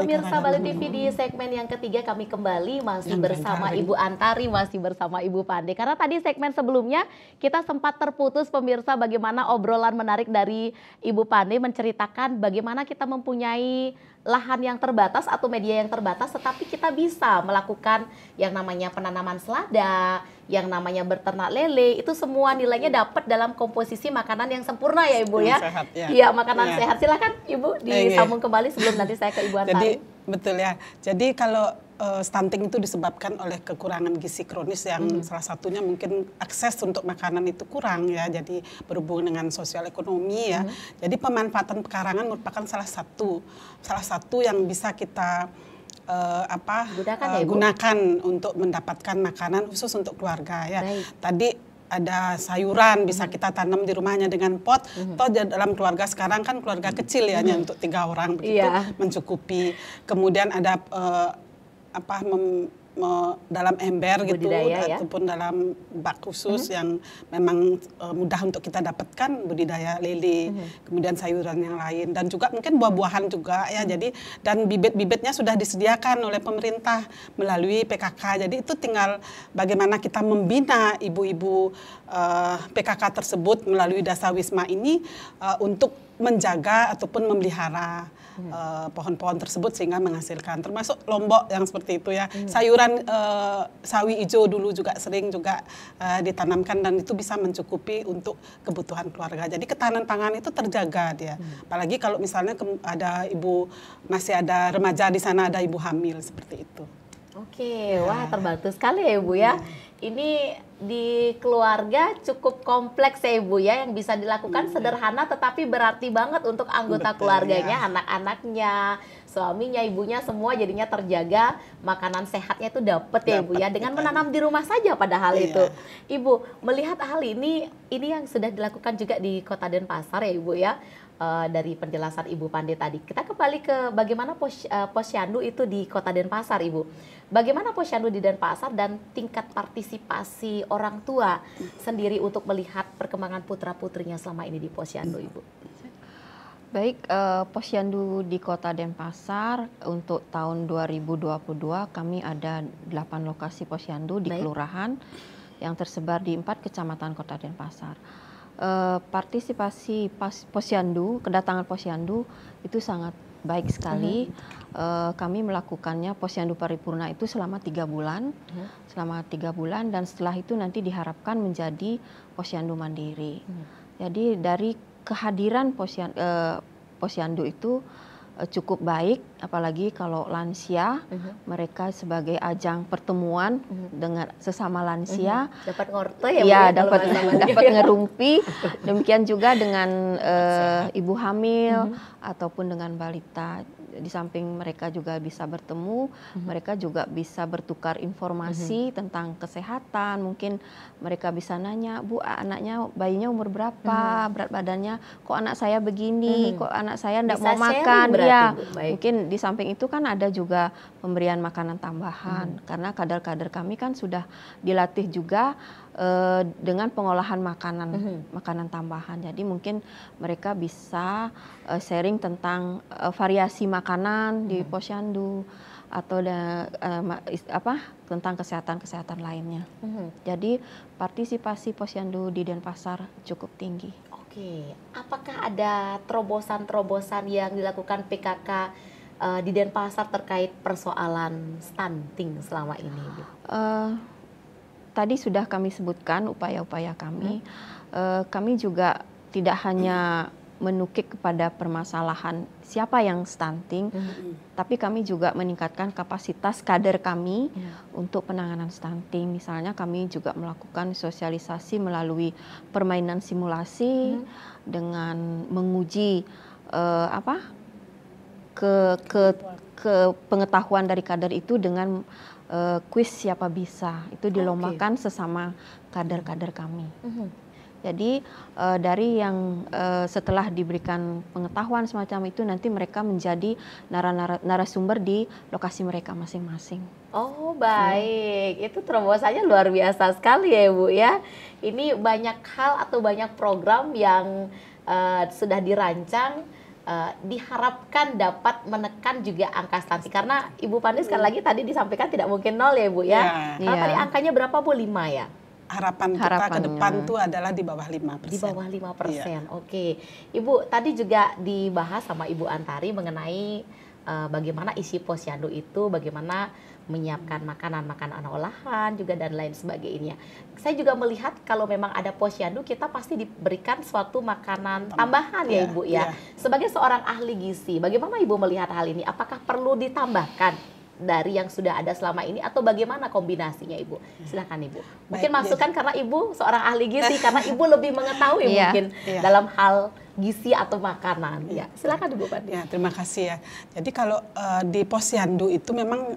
Pemirsa Bali Negara. TV di segmen yang ketiga kami kembali masih Yang bersama garing. Ibu Antari, masih bersama Ibu Pande. Karena tadi segmen sebelumnya kita sempat terputus pemirsa bagaimana obrolan menarik dari Ibu Pande menceritakan bagaimana kita mempunyai lahan yang terbatas atau media yang terbatas, tetapi kita bisa melakukan yang namanya penanaman selada, yang namanya berternak lele, itu semua nilainya dapat dalam komposisi makanan yang sempurna ya Ibu ya. Yang sehat, ya. Iya, makanan Ya. sehat. Silakan Ibu disambung kembali sebelum nanti saya ke Ibu Antari. Jadi betul ya. Jadi kalau stunting itu disebabkan oleh kekurangan gizi kronis yang salah satunya mungkin akses untuk makanan itu kurang ya. Jadi berhubungan dengan sosial ekonomi ya. Jadi pemanfaatan pekarangan merupakan salah satu yang bisa kita gunakan untuk mendapatkan makanan khusus untuk keluarga ya. Baik. Tadi ada sayuran bisa kita tanam di rumahnya dengan pot. Toh dalam keluarga sekarang kan keluarga kecil ya, hanya untuk 3 orang begitu Iya. mencukupi. Kemudian ada dalam ember gitu Budidaya, ya. ataupun dalam bak khusus yang memang mudah untuk kita dapatkan, budidaya lele, kemudian sayuran yang lain dan juga mungkin buah-buahan juga ya. Jadi dan bibit-bibitnya sudah disediakan oleh pemerintah melalui PKK. Jadi itu tinggal bagaimana kita membina ibu-ibu PKK tersebut melalui Dasa Wisma ini untuk menjaga ataupun memelihara pohon-pohon tersebut sehingga menghasilkan, termasuk lombok yang seperti itu ya. Sayuran sawi hijau dulu juga sering ditanamkan dan itu bisa mencukupi untuk kebutuhan keluarga. Jadi ketahanan pangan itu terjaga dia. Apalagi kalau misalnya masih ada remaja di sana, ada ibu hamil seperti itu. Oke, wah terbantu sekali ya Ibu ya. Ini di keluarga cukup kompleks ya Ibu ya, yang bisa dilakukan sederhana tetapi berarti banget untuk anggota Betul, keluarganya, ya. anak-anaknya, suaminya, ibunya semua jadinya terjaga, makanan sehatnya itu dapet ya Ibu ya, dengan menanam di rumah saja padahal Iya. itu. Ibu, melihat hal ini yang sudah dilakukan juga di Kota Denpasar ya Ibu ya. Dari penjelasan Ibu Pande tadi, kita kembali ke bagaimana posyandu itu di Kota Denpasar, Ibu. Bagaimana posyandu di Denpasar dan tingkat partisipasi orang tua sendiri untuk melihat perkembangan putra-putrinya selama ini di posyandu, Ibu? Baik, posyandu di Kota Denpasar untuk tahun 2022 kami ada 8 lokasi posyandu di Baik. kelurahan yang tersebar di 4 kecamatan Kota Denpasar. Partisipasi posyandu, kedatangan posyandu itu sangat baik sekali. Kami melakukannya posyandu paripurna itu selama 3 bulan, dan setelah itu nanti diharapkan menjadi posyandu mandiri. Jadi dari kehadiran posyandu itu cukup baik, apalagi kalau lansia, mereka sebagai ajang pertemuan dengan sesama lansia. Dapat ngorte ya, Bu, Ya, kalau dapat bahasa Bali. dapat ngerumpi. Demikian juga dengan ibu hamil ataupun dengan balita. Di samping mereka juga bisa bertemu, mereka juga bisa bertukar informasi tentang kesehatan. Mungkin mereka bisa nanya, Bu, anaknya, bayinya umur berapa, berat badannya, kok anak saya begini, kok anak saya enggak Bisa mau sharing makan. berarti, Ya, Bu. Baik. mungkin di samping itu kan ada juga pemberian makanan tambahan, karena kader-kader kami kan sudah dilatih juga dengan pengolahan makanan tambahan. Jadi mungkin mereka bisa sharing tentang variasi makanan di posyandu atau tentang kesehatan lainnya. Jadi partisipasi posyandu di Denpasar cukup tinggi. Oke, apakah ada terobosan-terobosan yang dilakukan PKK di Denpasar terkait persoalan stunting selama ini, Bu? Tadi sudah kami sebutkan upaya-upaya kami. Kami juga tidak hanya menukik kepada permasalahan siapa yang stunting, tapi kami juga meningkatkan kapasitas kader kami untuk penanganan stunting. Misalnya kami juga melakukan sosialisasi melalui permainan simulasi dengan menguji ke pengetahuan dari kader itu dengan kuis siapa bisa. Itu dilombakan sesama kader-kader kami. Jadi dari yang setelah diberikan pengetahuan semacam itu, nanti mereka menjadi narasumber di lokasi mereka masing-masing. Oh baik, itu terobosannya luar biasa sekali ya Bu ya. Ini banyak hal atau banyak program yang sudah dirancang diharapkan dapat menekan juga angka stunting? Karena Ibu Pani sekali lagi tadi disampaikan tidak mungkin 0 ya Ibu ya. Karena tadi angkanya berapa Bu? 5 ya? Harapan kita ke depan tuh adalah di bawah 5%. Di bawah 5%. Oke. Ibu, tadi juga dibahas sama Ibu Antari mengenai bagaimana isi posyandu itu, bagaimana menyiapkan makanan-makanan olahan juga dan lain sebagainya. Saya juga melihat kalau memang ada posyandu kita pasti diberikan suatu makanan tambahan ya Ibu ya. Sebagai seorang ahli gizi, bagaimana Ibu melihat hal ini? Apakah perlu ditambahkan dari yang sudah ada selama ini atau bagaimana kombinasinya Ibu? Silakan Ibu. Mungkin masukan karena Ibu seorang ahli gizi, karena Ibu lebih mengetahui mungkin dalam hal gizi atau makanan. Ya, silakan Ibu Pani. Ya, terima kasih ya. Jadi kalau di posyandu itu memang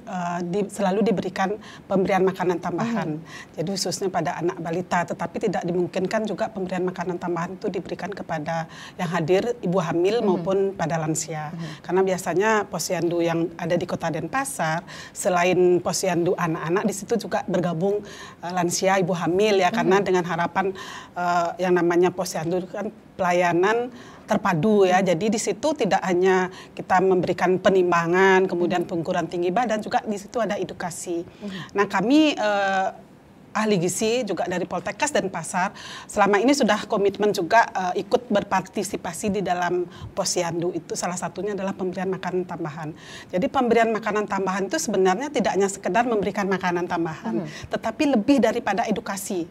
selalu diberikan pemberian makanan tambahan. Jadi khususnya pada anak balita, tetapi tidak dimungkinkan juga pemberian makanan tambahan itu diberikan kepada yang hadir ibu hamil maupun pada lansia. Karena biasanya posyandu yang ada di Kota Denpasar, selain posyandu anak-anak, di situ juga bergabung lansia ibu hamil ya, karena dengan harapan yang namanya posyandu kan pelayanan terpadu ya. Jadi di situ tidak hanya kita memberikan penimbangan, kemudian pengukuran tinggi badan, juga di situ ada edukasi. Nah, kami ahli gizi juga dari Poltekkes Denpasar selama ini sudah komitmen juga ikut berpartisipasi di dalam posyandu. Itu salah satunya adalah pemberian makanan tambahan. Jadi pemberian makanan tambahan itu sebenarnya tidak hanya sekedar memberikan makanan tambahan, tetapi lebih daripada edukasi.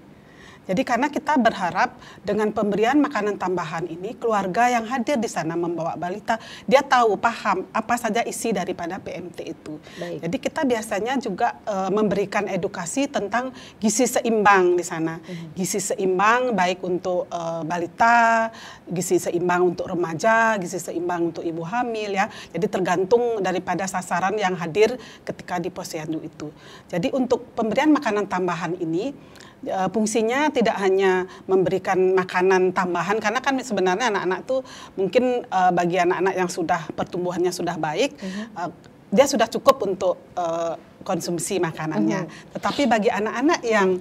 Jadi karena kita berharap dengan pemberian makanan tambahan ini, keluarga yang hadir di sana membawa balita, dia tahu, paham apa saja isi daripada PMT itu. Baik. Jadi kita biasanya juga memberikan edukasi tentang gizi seimbang di sana. Gizi seimbang baik untuk balita, gizi seimbang untuk remaja, gizi seimbang untuk ibu hamil ya. Jadi tergantung daripada sasaran yang hadir ketika di posyandu itu. Jadi untuk pemberian makanan tambahan ini, fungsinya tidak hanya memberikan makanan tambahan, karena kan sebenarnya anak-anak tuh mungkin bagi anak-anak yang sudah pertumbuhannya sudah baik, dia sudah cukup untuk konsumsi makanannya. Tetapi bagi anak-anak yang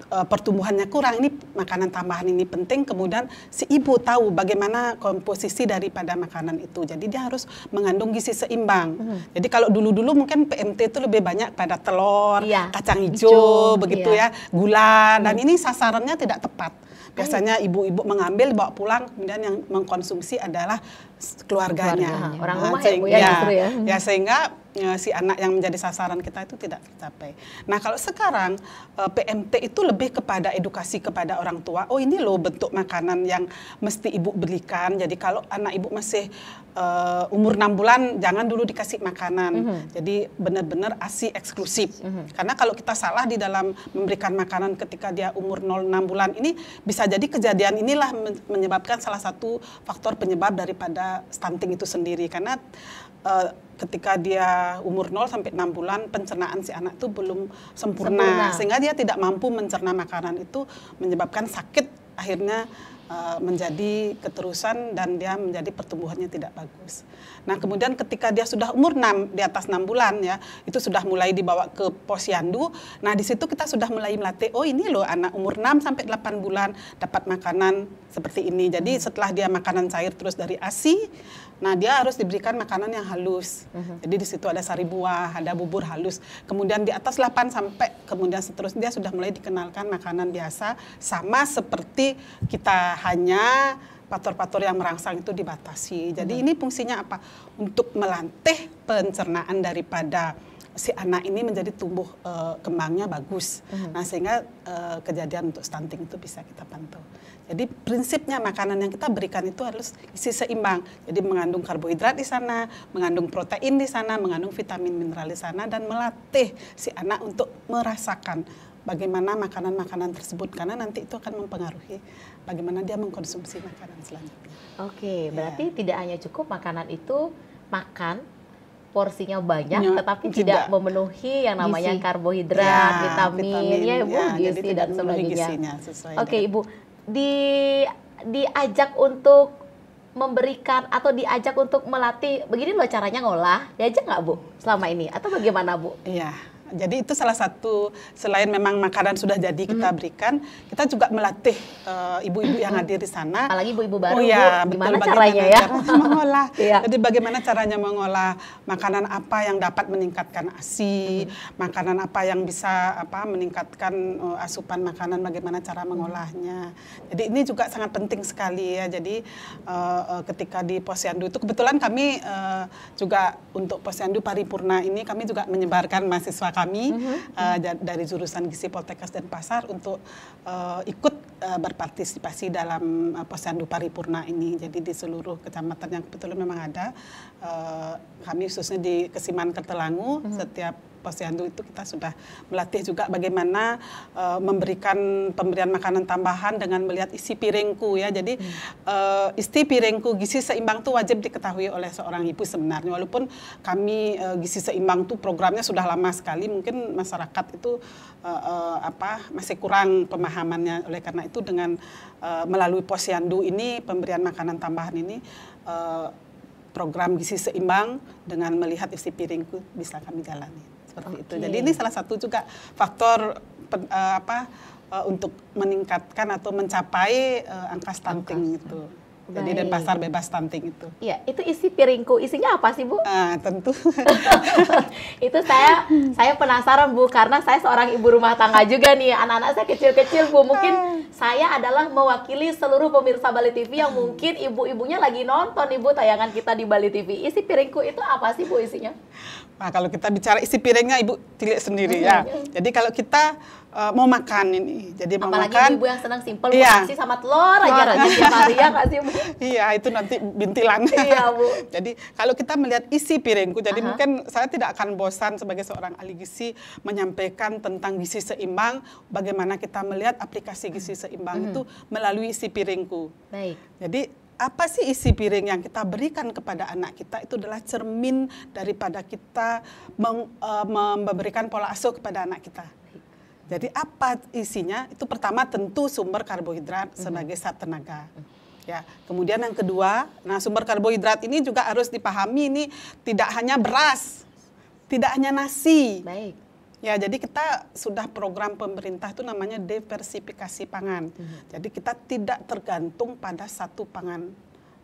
pertumbuhannya kurang, ini makanan tambahan ini penting. Kemudian si ibu tahu bagaimana komposisi daripada makanan itu. Jadi dia harus mengandung gizi seimbang. Jadi kalau dulu-dulu mungkin PMT itu lebih banyak pada telur, kacang hijau, begitu ya, gula. Dan ini sasarannya tidak tepat. Biasanya ibu-ibu mengambil, bawa pulang, kemudian yang mengkonsumsi adalah keluarganya. Orang rumah ya Bu ya, justru ya. Ya, sehingga si anak yang menjadi sasaran kita itu tidak tercapai. Nah, kalau sekarang PMT itu lebih kepada edukasi kepada orang tua. Oh, ini loh bentuk makanan yang mesti ibu belikan. Jadi kalau anak ibu masih umur 6 bulan, jangan dulu dikasih makanan. Jadi benar-benar ASI eksklusif. Karena kalau kita salah di dalam memberikan makanan ketika dia umur 0-6 bulan, ini bisa jadi kejadian inilah menyebabkan salah satu faktor penyebab daripada stunting itu sendiri. Karena ketika dia umur 0 sampai 6 bulan, pencernaan si anak itu belum sempurna. Sehingga dia tidak mampu mencerna makanan itu, menyebabkan sakit, akhirnya menjadi keterusan dan dia menjadi pertumbuhannya tidak bagus. Nah, kemudian ketika dia sudah umur 6, di atas 6 bulan ya, itu sudah mulai dibawa ke posyandu. Nah, di situ kita sudah mulai melatih, oh ini loh anak umur 6 sampai 8 bulan dapat makanan seperti ini. Jadi setelah dia makanan cair terus dari ASI, nah dia harus diberikan makanan yang halus. Jadi di situ ada sari buah, ada bubur halus. Kemudian di atas 8 sampai kemudian seterusnya dia sudah mulai dikenalkan makanan biasa, sama seperti kita hanya faktor-faktor yang merangsang itu dibatasi. Jadi ini fungsinya apa? Untuk melatih pencernaan daripada si anak ini menjadi tumbuh kembangnya bagus. Nah, sehingga kejadian untuk stunting itu bisa kita pantau. Jadi prinsipnya makanan yang kita berikan itu harus isi seimbang. Jadi mengandung karbohidrat di sana, mengandung protein di sana, mengandung vitamin mineral di sana, dan melatih si anak untuk merasakan bagaimana makanan-makanan tersebut, karena nanti itu akan mempengaruhi bagaimana dia mengkonsumsi makanan selanjutnya. Oke, berarti tidak hanya cukup makanan itu makan porsinya banyak, tetapi tidak memenuhi yang namanya gizi, karbohidrat, vitamin, ya Bu, gizi dan sebagainya. Oke, Ibu, diajak untuk memberikan atau diajak untuk melatih, begini loh caranya ngolah, diajak nggak Bu selama ini atau bagaimana Bu? Iya. Jadi itu salah satu, selain memang makanan sudah jadi kita berikan, kita juga melatih ibu-ibu yang hadir di sana. Apalagi ibu-ibu baru, Oh ya, Bu, betul, gimana bagaimana caranya ya? caranya mengolah. Iya. Jadi bagaimana caranya mengolah makanan apa yang dapat meningkatkan ASI, makanan apa yang bisa meningkatkan asupan makanan, bagaimana cara mengolahnya. Jadi ini juga sangat penting sekali ya. Jadi ketika di Posyandu itu kebetulan kami juga untuk Posyandu Paripurna ini kami juga menyebarkan mahasiswa kami dari jurusan Gizi Poltekkes Denpasar untuk ikut berpartisipasi dalam Posyandu Paripurna ini. Jadi di seluruh kecamatan yang kebetulan memang ada, kami khususnya di Kesiman Kertelangu, setiap Posyandu itu kita sudah melatih juga bagaimana memberikan pemberian makanan tambahan dengan melihat isi piringku ya. Jadi isi piringku gizi seimbang itu wajib diketahui oleh seorang ibu sebenarnya. Walaupun kami gizi seimbang itu programnya sudah lama sekali, mungkin masyarakat itu masih kurang pemahamannya. Oleh karena itu dengan melalui Posyandu ini, pemberian makanan tambahan ini, program gizi seimbang dengan melihat isi piringku bisa kami jalani. Seperti itu. Jadi ini salah satu juga faktor untuk meningkatkan atau mencapai angka stunting itu. Jadi Denpasar bebas stunting itu. Iya, itu isi piringku. Isinya apa sih, Bu? Tentu. Itu saya penasaran, Bu, karena saya seorang ibu rumah tangga juga nih. Anak-anak saya kecil-kecil, Bu. Mungkin saya adalah mewakili seluruh pemirsa Bali TV yang mungkin ibu-ibunya lagi nonton Ibu tayangan kita di Bali TV. Isi piringku itu apa sih, Bu, isinya? Nah, kalau kita bicara isi piringnya, Ibu tilik sendiri ya. Jadi kalau kita mau makan ini, jadi mau apalagi makan. ibu yang senang simpel, nasi sama telur aja tiap hari ya nggak sih, Bu? Iya, itu nanti bintilan. Iya, Bu. Jadi kalau kita melihat isi piringku, jadi mungkin saya tidak akan bosan sebagai seorang ahli gizi menyampaikan tentang gizi seimbang, bagaimana kita melihat aplikasi gizi seimbang itu melalui isi piringku. Baik. Jadi apa sih isi piring yang kita berikan kepada anak kita itu adalah cermin daripada kita memberikan pola asuh kepada anak kita. Jadi apa isinya? Itu pertama tentu sumber karbohidrat sebagai zat tenaga. Ya, kemudian yang kedua, nah sumber karbohidrat ini juga harus dipahami, ini tidak hanya beras, tidak hanya nasi. Baik. Ya, jadi kita sudah program pemerintah itu namanya diversifikasi pangan. Jadi kita tidak tergantung pada satu pangan,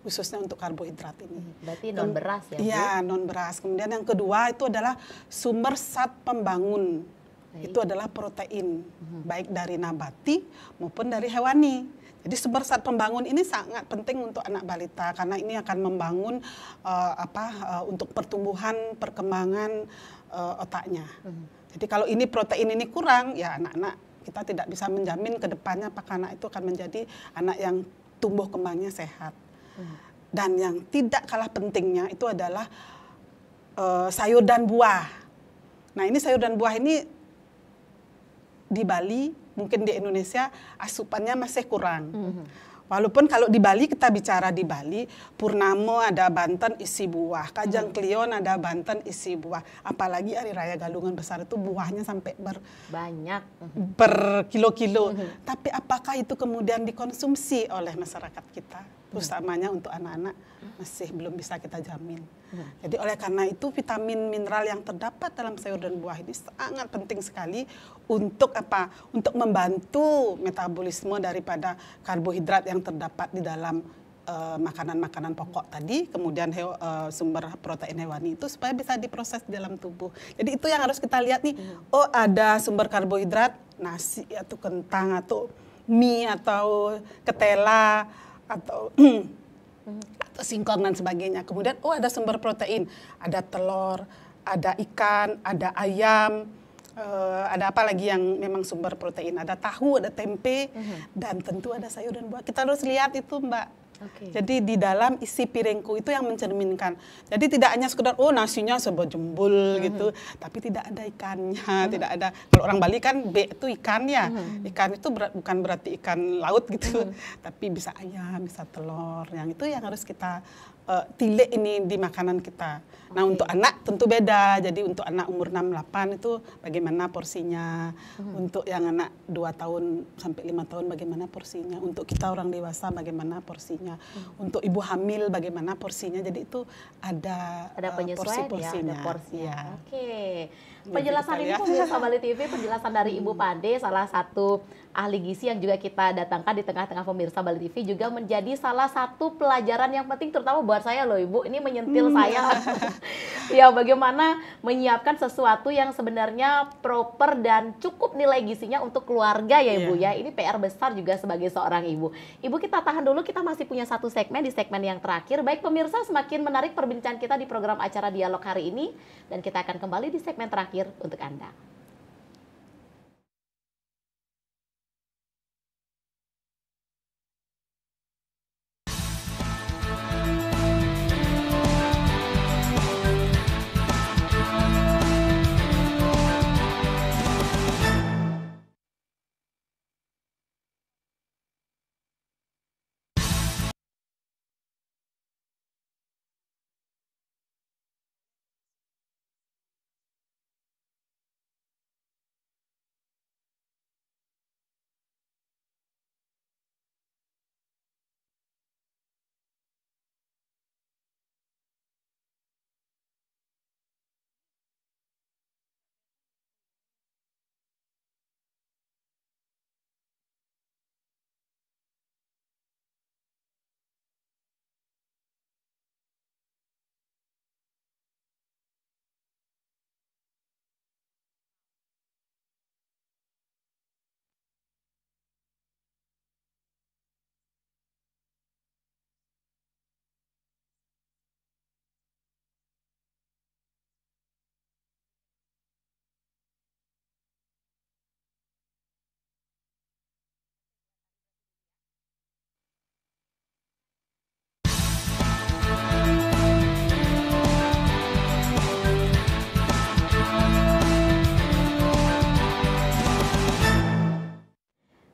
khususnya untuk karbohidrat ini. Berarti non beras ya, Bu? Iya, non beras. Kemudian yang kedua itu adalah sumber zat pembangun. Baik. Itu adalah protein, baik dari nabati maupun dari hewani. Jadi sumber zat pembangun ini sangat penting untuk anak balita karena ini akan membangun untuk pertumbuhan, perkembangan otaknya. Jadi kalau ini protein ini kurang, ya anak-anak kita tidak bisa menjamin ke depannya apakah anak itu akan menjadi anak yang tumbuh kembangnya sehat. Dan yang tidak kalah pentingnya itu adalah sayur dan buah. Nah, ini sayur dan buah ini di Bali, mungkin di Indonesia asupannya masih kurang. Walaupun kalau di Bali, kita bicara di Bali, Purnamo ada Banten isi buah, Kajang Klion ada Banten isi buah. Apalagi Hari Raya Galungan Besar itu buahnya sampai banyak, berkilo-kilo. Tapi apakah itu kemudian dikonsumsi oleh masyarakat kita? Utamanya untuk anak-anak masih belum bisa kita jamin. Jadi oleh karena itu vitamin mineral yang terdapat dalam sayur dan buah ini sangat penting sekali untuk apa? Untuk membantu metabolisme daripada karbohidrat yang terdapat di dalam makanan-makanan pokok tadi, kemudian sumber protein hewani itu supaya bisa diproses di dalam tubuh. Jadi itu yang harus kita lihat nih. Oh, ada sumber karbohidrat, nasi atau kentang atau mie atau ketela atau singkong dan sebagainya. Kemudian ada sumber protein, ada telur, ada ikan, ada ayam, ada apa lagi yang memang sumber protein, ada tahu, ada tempe, dan tentu ada sayur dan buah. Kita harus lihat itu, Mbak. Jadi di dalam isi piringku itu yang mencerminkan. Jadi tidak hanya sekedar nasinya sebejembul gitu, tapi tidak ada ikannya, tidak ada. Kalau orang Bali kan B itu ikan ya. Ikan itu bukan berarti ikan laut gitu, tapi bisa ayam, bisa telur. Yang itu yang harus kita tilik ini di makanan kita. Nah, untuk anak tentu beda. Jadi untuk anak umur 6-8 itu bagaimana porsinya. Untuk yang anak 2 tahun sampai 5 tahun bagaimana porsinya. Untuk kita orang dewasa bagaimana porsinya. Untuk ibu hamil bagaimana porsinya. Jadi itu ada penyesuaian porsi-porsinya. ya, ada porsinya. Ya. Oke. Penjelasan ini pemirsa Bali TV, penjelasan dari Ibu Pande, salah satu ahli gizi yang juga kita datangkan di tengah-tengah pemirsa Bali TV, juga menjadi salah satu pelajaran yang penting terutama buat saya loh Ibu. Ini menyentil saya. Ya, bagaimana menyiapkan sesuatu yang sebenarnya proper dan cukup nilai gizinya untuk keluarga ya Ibu ya. Ini PR besar juga sebagai seorang ibu. Ibu, kita tahan dulu, kita masih punya satu segmen di segmen yang terakhir. Baik pemirsa, semakin menarik perbincangan kita di program acara Dialog hari ini dan kita akan kembali di segmen terakhir untuk Anda.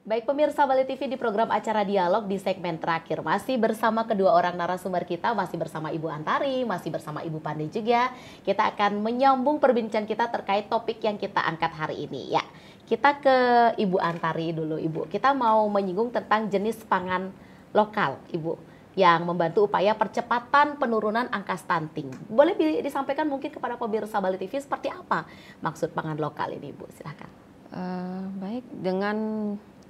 Baik pemirsa Bali TV, di program acara Dialog di segmen terakhir masih bersama kedua orang narasumber kita, masih bersama Ibu Antari, masih bersama Ibu Pande juga. Kita akan menyambung perbincangan kita terkait topik yang kita angkat hari ini ya. Kita ke Ibu Antari dulu Ibu. Kita mau menyinggung tentang jenis pangan lokal Ibu yang membantu upaya percepatan penurunan angka stunting. Boleh disampaikan mungkin kepada pemirsa Bali TV seperti apa maksud pangan lokal ini Ibu? Silakan. Baik, dengan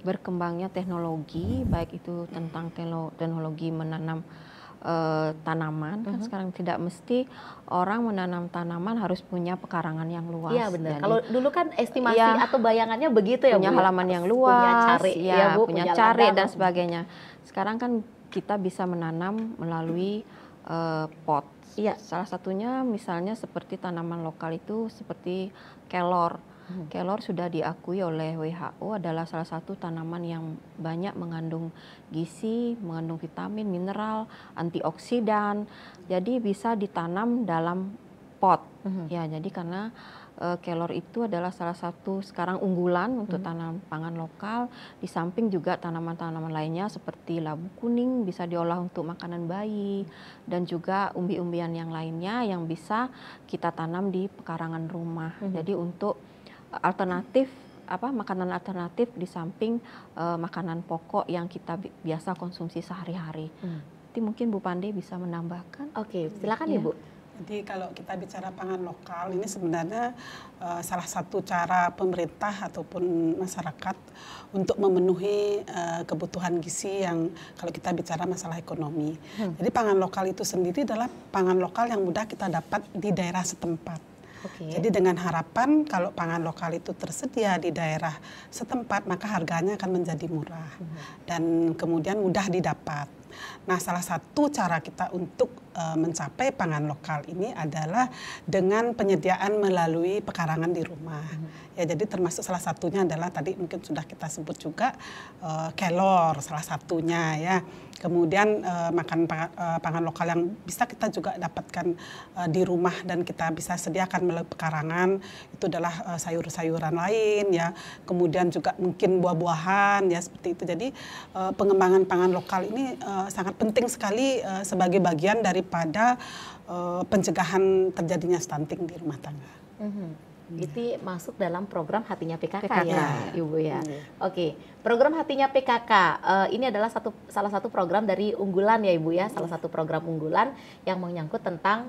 berkembangnya teknologi, baik itu tentang teknologi menanam tanaman, kan sekarang tidak mesti orang menanam tanaman harus punya pekarangan yang luas. Iya benar. Kalau dulu kan estimasi atau bayangannya begitu ya, punya Bu, halaman yang luas, punya cari, ya, Bu, punya punya cari ladang dan sebagainya. Sekarang kan kita bisa menanam melalui pot. Iya. Salah satunya misalnya seperti tanaman lokal itu seperti kelor. Kelor sudah diakui oleh WHO adalah salah satu tanaman yang banyak mengandung gizi, mengandung vitamin, mineral, antioksidan. Jadi bisa ditanam dalam pot. Ya, jadi karena kelor itu adalah salah satu sekarang unggulan untuk tanam pangan lokal. Di samping juga tanaman-tanaman lainnya seperti labu kuning bisa diolah untuk makanan bayi dan juga umbi-umbian yang lainnya yang bisa kita tanam di pekarangan rumah. Jadi untuk alternatif makanan alternatif di samping makanan pokok yang kita biasa konsumsi sehari-hari. Jadi mungkin Bu Pande bisa menambahkan. Oke, silakan Ibu. Jadi kalau kita bicara pangan lokal ini sebenarnya salah satu cara pemerintah ataupun masyarakat untuk memenuhi kebutuhan gizi yang kalau kita bicara masalah ekonomi. Jadi pangan lokal itu sendiri adalah pangan lokal yang mudah kita dapat di daerah setempat. Jadi dengan harapan kalau pangan lokal itu tersedia di daerah setempat maka harganya akan menjadi murah dan kemudian mudah didapat. Nah, salah satu cara kita untuk mencapai pangan lokal ini adalah dengan penyediaan melalui pekarangan di rumah. Ya, jadi termasuk salah satunya adalah tadi mungkin sudah kita sebut juga kelor salah satunya ya. Kemudian pangan lokal yang bisa kita juga dapatkan di rumah dan kita bisa sediakan melalui pekarangan itu adalah sayur-sayuran lain ya. Kemudian juga mungkin buah-buahan ya seperti itu. Jadi pengembangan pangan lokal ini sangat penting sekali sebagai bagian daripada pencegahan terjadinya stunting di rumah tangga. Itu masuk dalam program Hatinya PKK, PKK. ya, Ibu ya. Oke, program Hatinya PKK ini adalah salah satu program dari unggulan ya Ibu ya, salah satu program unggulan yang menyangkut tentang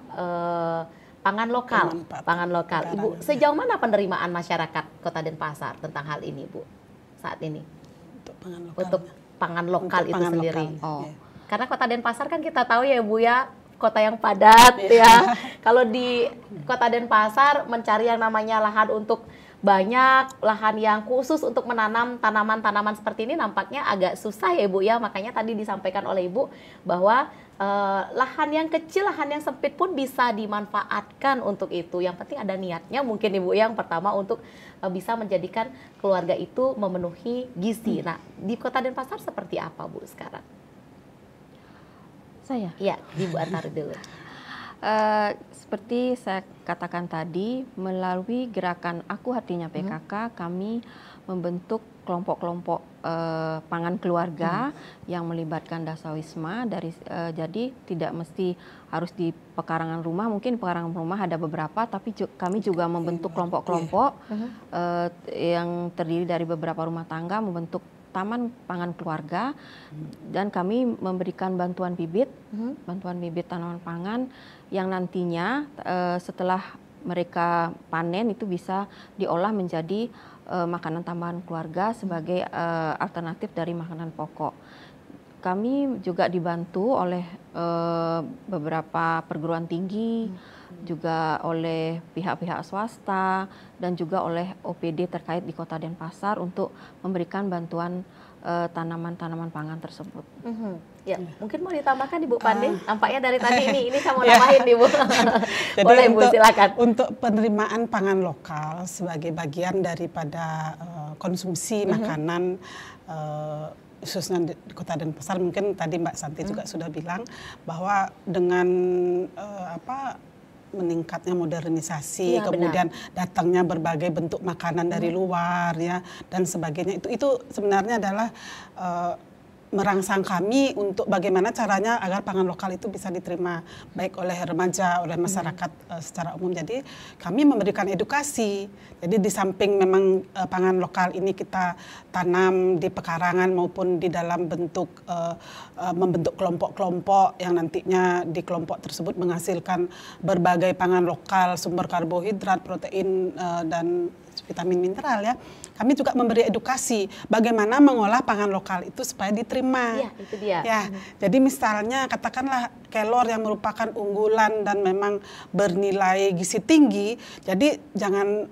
pangan lokal. Pangan lokal. Ibu, sejauh mana penerimaan masyarakat Kota Denpasar tentang hal ini, Bu? Saat ini Untuk pangan lokal. untuk pangan lokal Untuk itu pangan sendiri. lokal, Karena Kota Denpasar kan kita tahu ya Bu ya, kota yang padat ya. Kalau di Kota Denpasar mencari yang namanya lahan untuk banyak, lahan yang khusus untuk menanam tanaman-tanaman seperti ini nampaknya agak susah ya Ibu ya. Makanya tadi disampaikan oleh Ibu bahwa lahan yang kecil, lahan yang sempit pun bisa dimanfaatkan untuk itu. Yang penting ada niatnya mungkin Ibu. Yang pertama untuk bisa menjadikan keluarga itu memenuhi gizi. Nah, di Kota Denpasar seperti apa Bu sekarang? Saya? Iya, Ibu Antari dulu. Seperti saya katakan tadi, melalui gerakan Aku Hatinya PKK, kami membentuk kelompok-kelompok pangan keluarga yang melibatkan dasawisma. Jadi tidak mesti harus di pekarangan rumah, mungkin pekarangan rumah ada beberapa, tapi kami juga membentuk kelompok-kelompok yang terdiri dari beberapa rumah tangga, membentuk taman pangan keluarga, dan kami memberikan bantuan bibit tanaman pangan yang nantinya setelah mereka panen itu bisa diolah menjadi makanan tambahan keluarga sebagai alternatif dari makanan pokok. Kami juga dibantu oleh beberapa perguruan tinggi, juga oleh pihak-pihak swasta, dan juga oleh OPD terkait di Kota Denpasar untuk memberikan bantuan tanaman-tanaman pangan tersebut. Ya, mungkin mau ditambahkan Ibu Pande? Nampaknya dari tadi ini saya mau nambahin Ibu. Jadi Boleh Ibu, silakan. Untuk penerimaan pangan lokal sebagai bagian daripada konsumsi makanan khususnya di Kota Denpasar, mungkin tadi Mbak Santi juga sudah bilang bahwa dengan meningkatnya modernisasi, kemudian datangnya berbagai bentuk makanan dari luar ya dan sebagainya, itu sebenarnya adalah merangsang kami untuk bagaimana caranya agar pangan lokal itu bisa diterima baik oleh remaja, oleh masyarakat secara umum. Jadi kami memberikan edukasi. Jadi di samping memang pangan lokal ini kita tanam di pekarangan maupun di dalam bentuk membentuk kelompok-kelompok yang nantinya di kelompok tersebut menghasilkan berbagai pangan lokal, sumber karbohidrat, protein dan vitamin mineral ya. Kami juga memberi edukasi bagaimana mengolah pangan lokal itu supaya diterima. Iya, itu dia. Ya, jadi misalnya katakanlah kelor yang merupakan unggulan dan memang bernilai gizi tinggi. Jadi jangan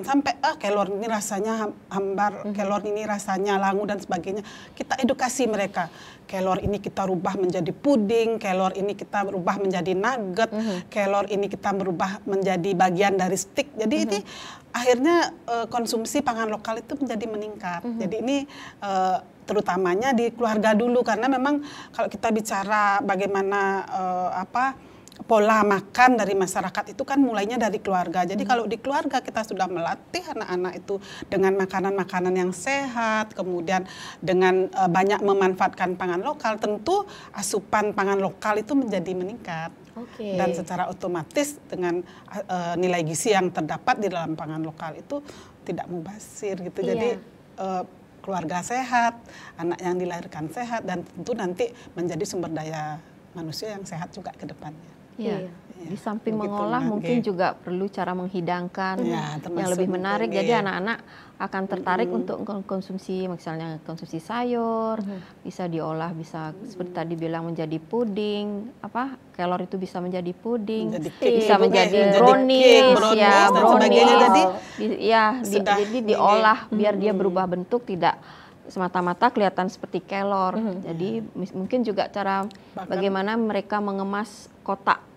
sampai kelor ini rasanya hambar, kelor ini rasanya langu dan sebagainya. Kita edukasi mereka. Kelor ini kita rubah menjadi puding, kelor ini kita rubah menjadi nugget, kelor ini kita merubah menjadi bagian dari stik. Jadi ini akhirnya konsumsi pangan lokal itu menjadi meningkat. Jadi ini terutamanya di keluarga dulu, karena memang kalau kita bicara bagaimana pola makan dari masyarakat itu kan mulainya dari keluarga. Jadi kalau di keluarga kita sudah melatih anak-anak itu dengan makanan-makanan yang sehat, kemudian dengan banyak memanfaatkan pangan lokal, tentu asupan pangan lokal itu menjadi meningkat. Dan secara otomatis dengan nilai gizi yang terdapat di dalam pangan lokal itu tidak mubazir gitu. Jadi keluarga sehat, anak yang dilahirkan sehat, dan tentu nanti menjadi sumber daya manusia yang sehat juga ke depannya. Ya. Di samping mengolah mungkin juga perlu cara menghidangkan yang lebih menarik. Jadi anak-anak akan tertarik untuk konsumsi, misalnya konsumsi sayur, bisa diolah, bisa seperti tadi bilang menjadi puding, kelor itu bisa menjadi puding, bisa menjadi brownies, jadi diolah biar dia berubah bentuk, tidak semata-mata kelihatan seperti kelor. Jadi mungkin juga cara bagaimana mereka mengemas kotak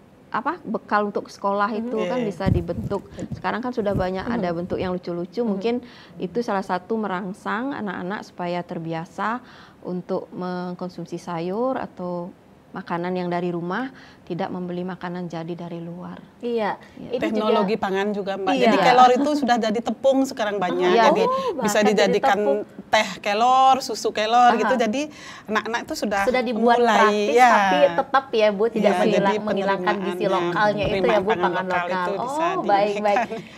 bekal untuk sekolah itu kan bisa dibentuk. Sekarang kan sudah banyak ada bentuk yang lucu-lucu. Mungkin itu salah satu merangsang anak-anak supaya terbiasa untuk mengkonsumsi sayur atau makanan yang dari rumah, tidak membeli makanan jadi dari luar. Iya. Teknologi pangan juga Mbak. Jadi kelor itu sudah jadi tepung sekarang banyak. Jadi bisa dijadikan teh kelor, susu kelor gitu. Jadi anak-anak itu sudah dibuat mulai, praktis, tapi tetap ya Bu tidak jadi menghilangkan gizi lokalnya itu ya Bu, pangan lokal. Oh baik.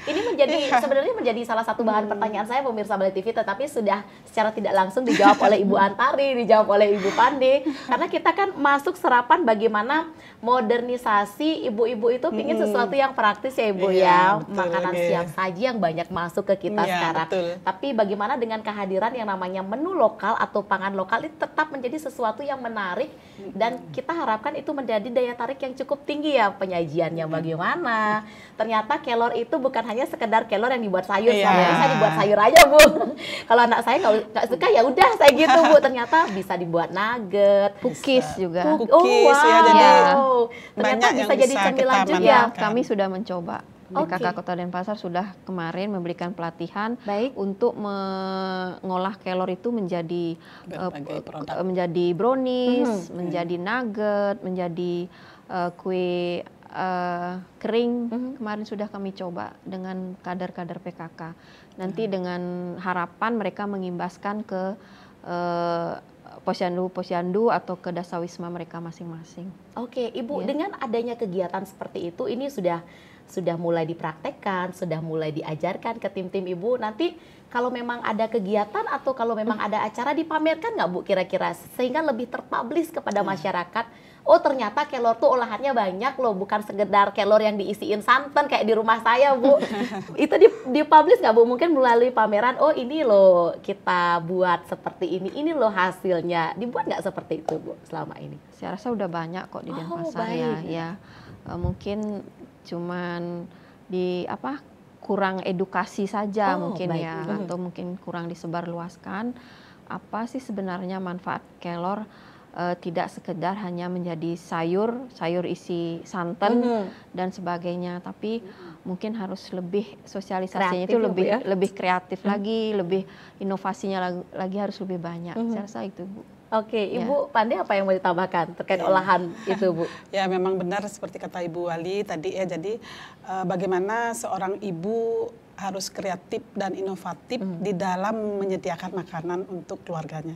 Ini sebenarnya menjadi salah satu bahan pertanyaan saya pemirsa Bali TV, tetapi sudah secara tidak langsung dijawab oleh Ibu Antari, dijawab oleh Ibu Pande. Karena kita kan masuk serapan bagaimana modernisasi ibu-ibu itu pingin sesuatu yang praktis ya Ibu ya. Betul, makanan siap saji yang banyak masuk ke kita sekarang. Betul. Tapi bagaimana dengan kehadiran yang namanya menu lokal atau pangan lokal itu tetap menjadi sesuatu yang menarik dan kita harapkan itu menjadi daya tarik yang cukup tinggi ya. Penyajiannya bagaimana? Ternyata kelor itu bukan hanya sekedar kelor yang dibuat sayur, saya dibuat sayur aja Bu. Kalau anak saya nggak suka ya udah saya gitu Bu. Ternyata bisa dibuat nugget, cookies juga. Cookies ya, jadi ternyata bisa jadi cemilan juga. Ya, kami sudah mencoba. PKK Kota Denpasar sudah kemarin memberikan pelatihan untuk mengolah kelor itu menjadi brownies, menjadi nugget, menjadi kue kering. Kemarin sudah kami coba dengan kader-kader PKK. Nanti dengan harapan mereka mengimbaskan ke posyandu atau ke dasawisma mereka masing-masing. Oke, Ibu, dengan adanya kegiatan seperti itu, ini sudah mulai dipraktekkan, sudah mulai diajarkan ke tim-tim Ibu. Nanti kalau memang ada kegiatan atau kalau memang ada acara dipamerkan nggak Bu kira-kira? Sehingga lebih terpublish kepada masyarakat. Oh ternyata kelor tuh olahannya banyak loh, bukan sekedar kelor yang diisiin santan kayak di rumah saya Bu. Itu dipublish nggak Bu? Mungkin melalui pameran, oh ini loh kita buat seperti ini loh hasilnya. Dibuat nggak seperti itu Bu selama ini? Saya rasa udah banyak kok di Denpasar ya. Mungkin cuman kurang edukasi saja mungkin ya, atau mungkin kurang disebarluaskan apa sih sebenarnya manfaat kelor. Tidak sekedar hanya menjadi sayur isi santan dan sebagainya, tapi mungkin harus lebih sosialisasinya kreatif itu lebih kreatif lagi, lebih inovasinya lagi harus lebih banyak. Saya rasa itu Bu. Oke, Ibu Pande apa yang mau ditambahkan terkait olahan itu Bu? Ya memang benar seperti kata Ibu Wali tadi ya, jadi bagaimana seorang ibu harus kreatif dan inovatif di dalam menyediakan makanan untuk keluarganya.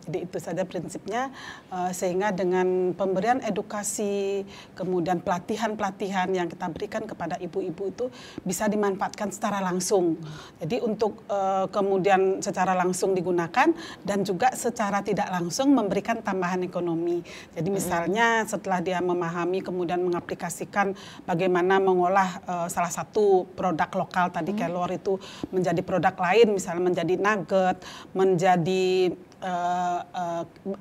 Jadi itu saja prinsipnya, sehingga dengan pemberian edukasi, kemudian pelatihan-pelatihan yang kita berikan kepada ibu-ibu itu bisa dimanfaatkan secara langsung. Jadi untuk kemudian secara langsung digunakan dan juga secara tidak langsung memberikan tambahan ekonomi. Jadi misalnya setelah dia memahami kemudian mengaplikasikan bagaimana mengolah salah satu produk lokal tadi kelor itu menjadi produk lain, misalnya menjadi nugget, menjadi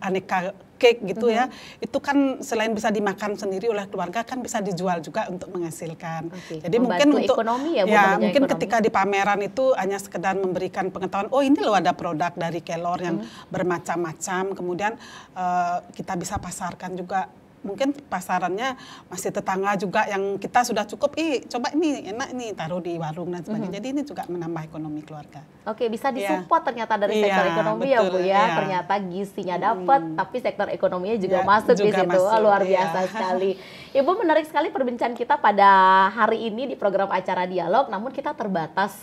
aneka cake gitu ya, itu kan selain bisa dimakan sendiri oleh keluarga kan bisa dijual juga untuk menghasilkan. Jadi mungkin untuk ekonomi mungkin ketika di pameran itu hanya sekedar memberikan pengetahuan, oh ini loh ada produk dari kelor yang bermacam-macam, kemudian kita bisa pasarkan juga. Mungkin pasarannya masih tetangga juga yang kita sudah cukup, coba ini enak nih taruh di warung dan sebagainya. Jadi ini juga menambah ekonomi keluarga. Oke, bisa disupport ternyata dari sektor ekonomi ya Bu ya. Ternyata gizinya dapat, tapi sektor ekonominya juga masuk di situ. Luar biasa sekali. Ibu, menarik sekali perbincangan kita pada hari ini di program acara Dialog, namun kita terbatas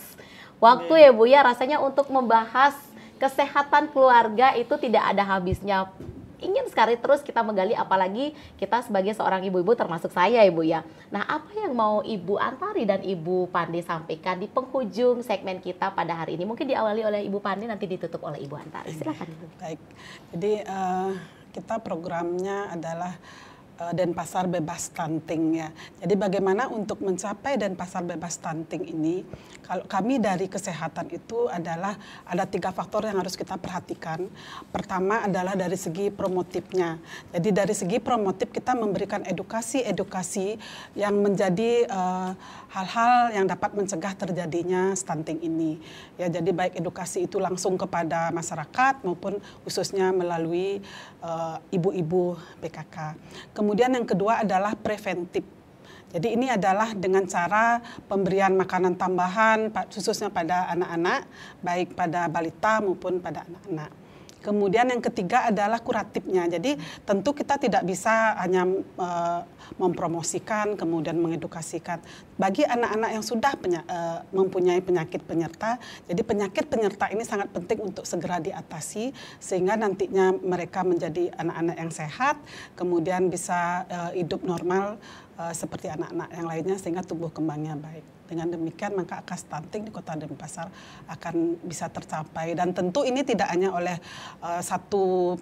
waktu ya Bu ya. Rasanya untuk membahas kesehatan keluarga itu tidak ada habisnya. Ingin sekali terus kita menggali, apalagi kita sebagai seorang ibu-ibu termasuk saya Ibu ya. Nah, apa yang mau Ibu Antari dan Ibu Pande sampaikan di penghujung segmen kita pada hari ini? Mungkin diawali oleh Ibu Pande, nanti ditutup oleh Ibu Antari. Silakan Ibu. Baik, jadi kita programnya adalah Denpasar bebas stunting ya. Jadi bagaimana untuk mencapai Denpasar bebas stunting ini, kalau kami dari kesehatan itu adalah ada 3 faktor yang harus kita perhatikan. Pertama adalah dari segi promotifnya. Jadi dari segi promotif kita memberikan edukasi yang menjadi hal-hal yang dapat mencegah terjadinya stunting ini. Ya, jadi baik edukasi itu langsung kepada masyarakat maupun khususnya melalui ibu-ibu PKK. Kemudian yang kedua adalah preventif. Jadi ini adalah dengan cara pemberian makanan tambahan khususnya pada anak-anak, baik pada balita maupun pada anak-anak. Kemudian yang ketiga adalah kuratifnya. Jadi tentu kita tidak bisa hanya mempromosikan kemudian mengedukasikan. Bagi anak-anak yang sudah mempunyai penyakit penyerta, jadi penyakit penyerta ini sangat penting untuk segera diatasi sehingga nantinya mereka menjadi anak-anak yang sehat, kemudian bisa hidup normal seperti anak-anak yang lainnya sehingga tumbuh kembangnya baik. Dengan demikian maka angka stunting di Kota Denpasar akan bisa tercapai, dan tentu ini tidak hanya oleh satu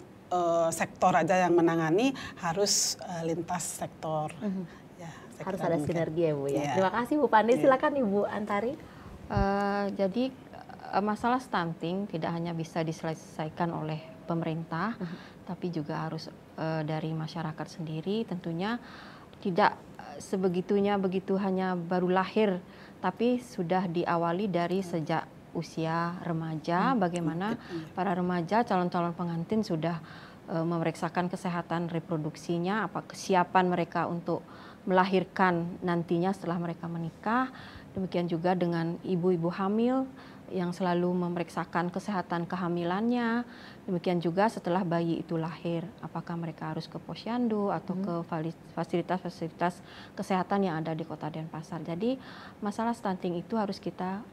sektor aja yang menangani, harus lintas sektor. Ya, harus ada sinergi ya Bu ya. Ya. Terima kasih Bu Pande, silakan Ibu Antari. Jadi masalah stunting tidak hanya bisa diselesaikan oleh pemerintah, tapi juga harus dari masyarakat sendiri. Tentunya tidak sebegitunya begitu hanya baru lahir, tapi sudah diawali dari sejak usia remaja, bagaimana para remaja calon-calon pengantin sudah memeriksakan kesehatan reproduksinya, apa kesiapan mereka untuk melahirkan nantinya setelah mereka menikah. Demikian juga dengan ibu-ibu hamil yang selalu memeriksakan kesehatan kehamilannya. Demikian juga setelah bayi itu lahir, apakah mereka harus ke posyandu atau ke fasilitas-fasilitas kesehatan yang ada di Kota Denpasar. Jadi masalah stunting itu harus kita,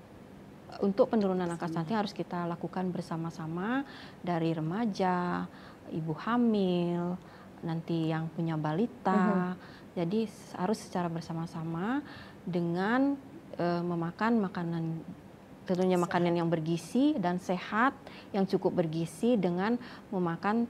untuk penurunan angka stunting harus kita lakukan bersama-sama dari remaja, ibu hamil, nanti yang punya balita. Jadi harus secara bersama-sama dengan memakan makanan, tentunya makanan yang bergizi dan sehat, yang cukup bergizi dengan memakan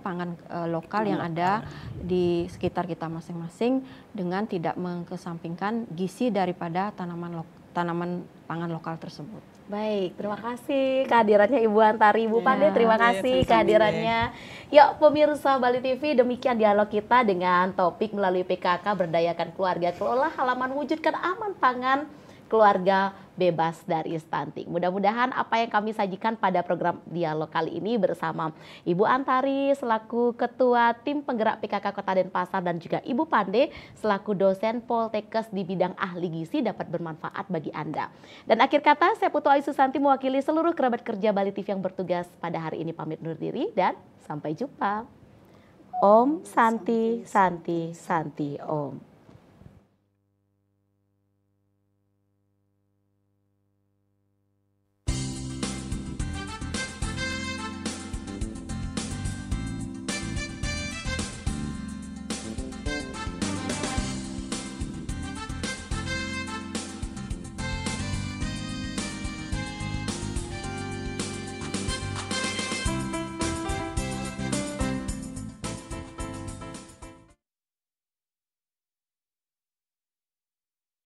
pangan lokal yang ada di sekitar kita masing-masing, dengan tidak mengesampingkan gizi daripada tanaman pangan lokal tersebut. Baik, terima kasih kehadirannya Ibu Antari, Ibu Pande, terima kasih kehadirannya. Yuk pemirsa Bali TV, demikian dialog kita dengan topik melalui PKK Berdayakan Keluarga, Kelola Halaman Wujudkan Aman Pangan Keluarga Bebas dari Stunting. Mudah-mudahan apa yang kami sajikan pada program dialog kali ini bersama Ibu Antari selaku Ketua Tim Penggerak PKK Kota Denpasar dan juga Ibu Pande selaku dosen Poltekkes di bidang ahli gizi dapat bermanfaat bagi Anda. Dan akhir kata, saya Putu Ayu Susanti mewakili seluruh kerabat kerja Bali TV yang bertugas pada hari ini pamit undur diri dan sampai jumpa. Om Santi Santi Santi Om.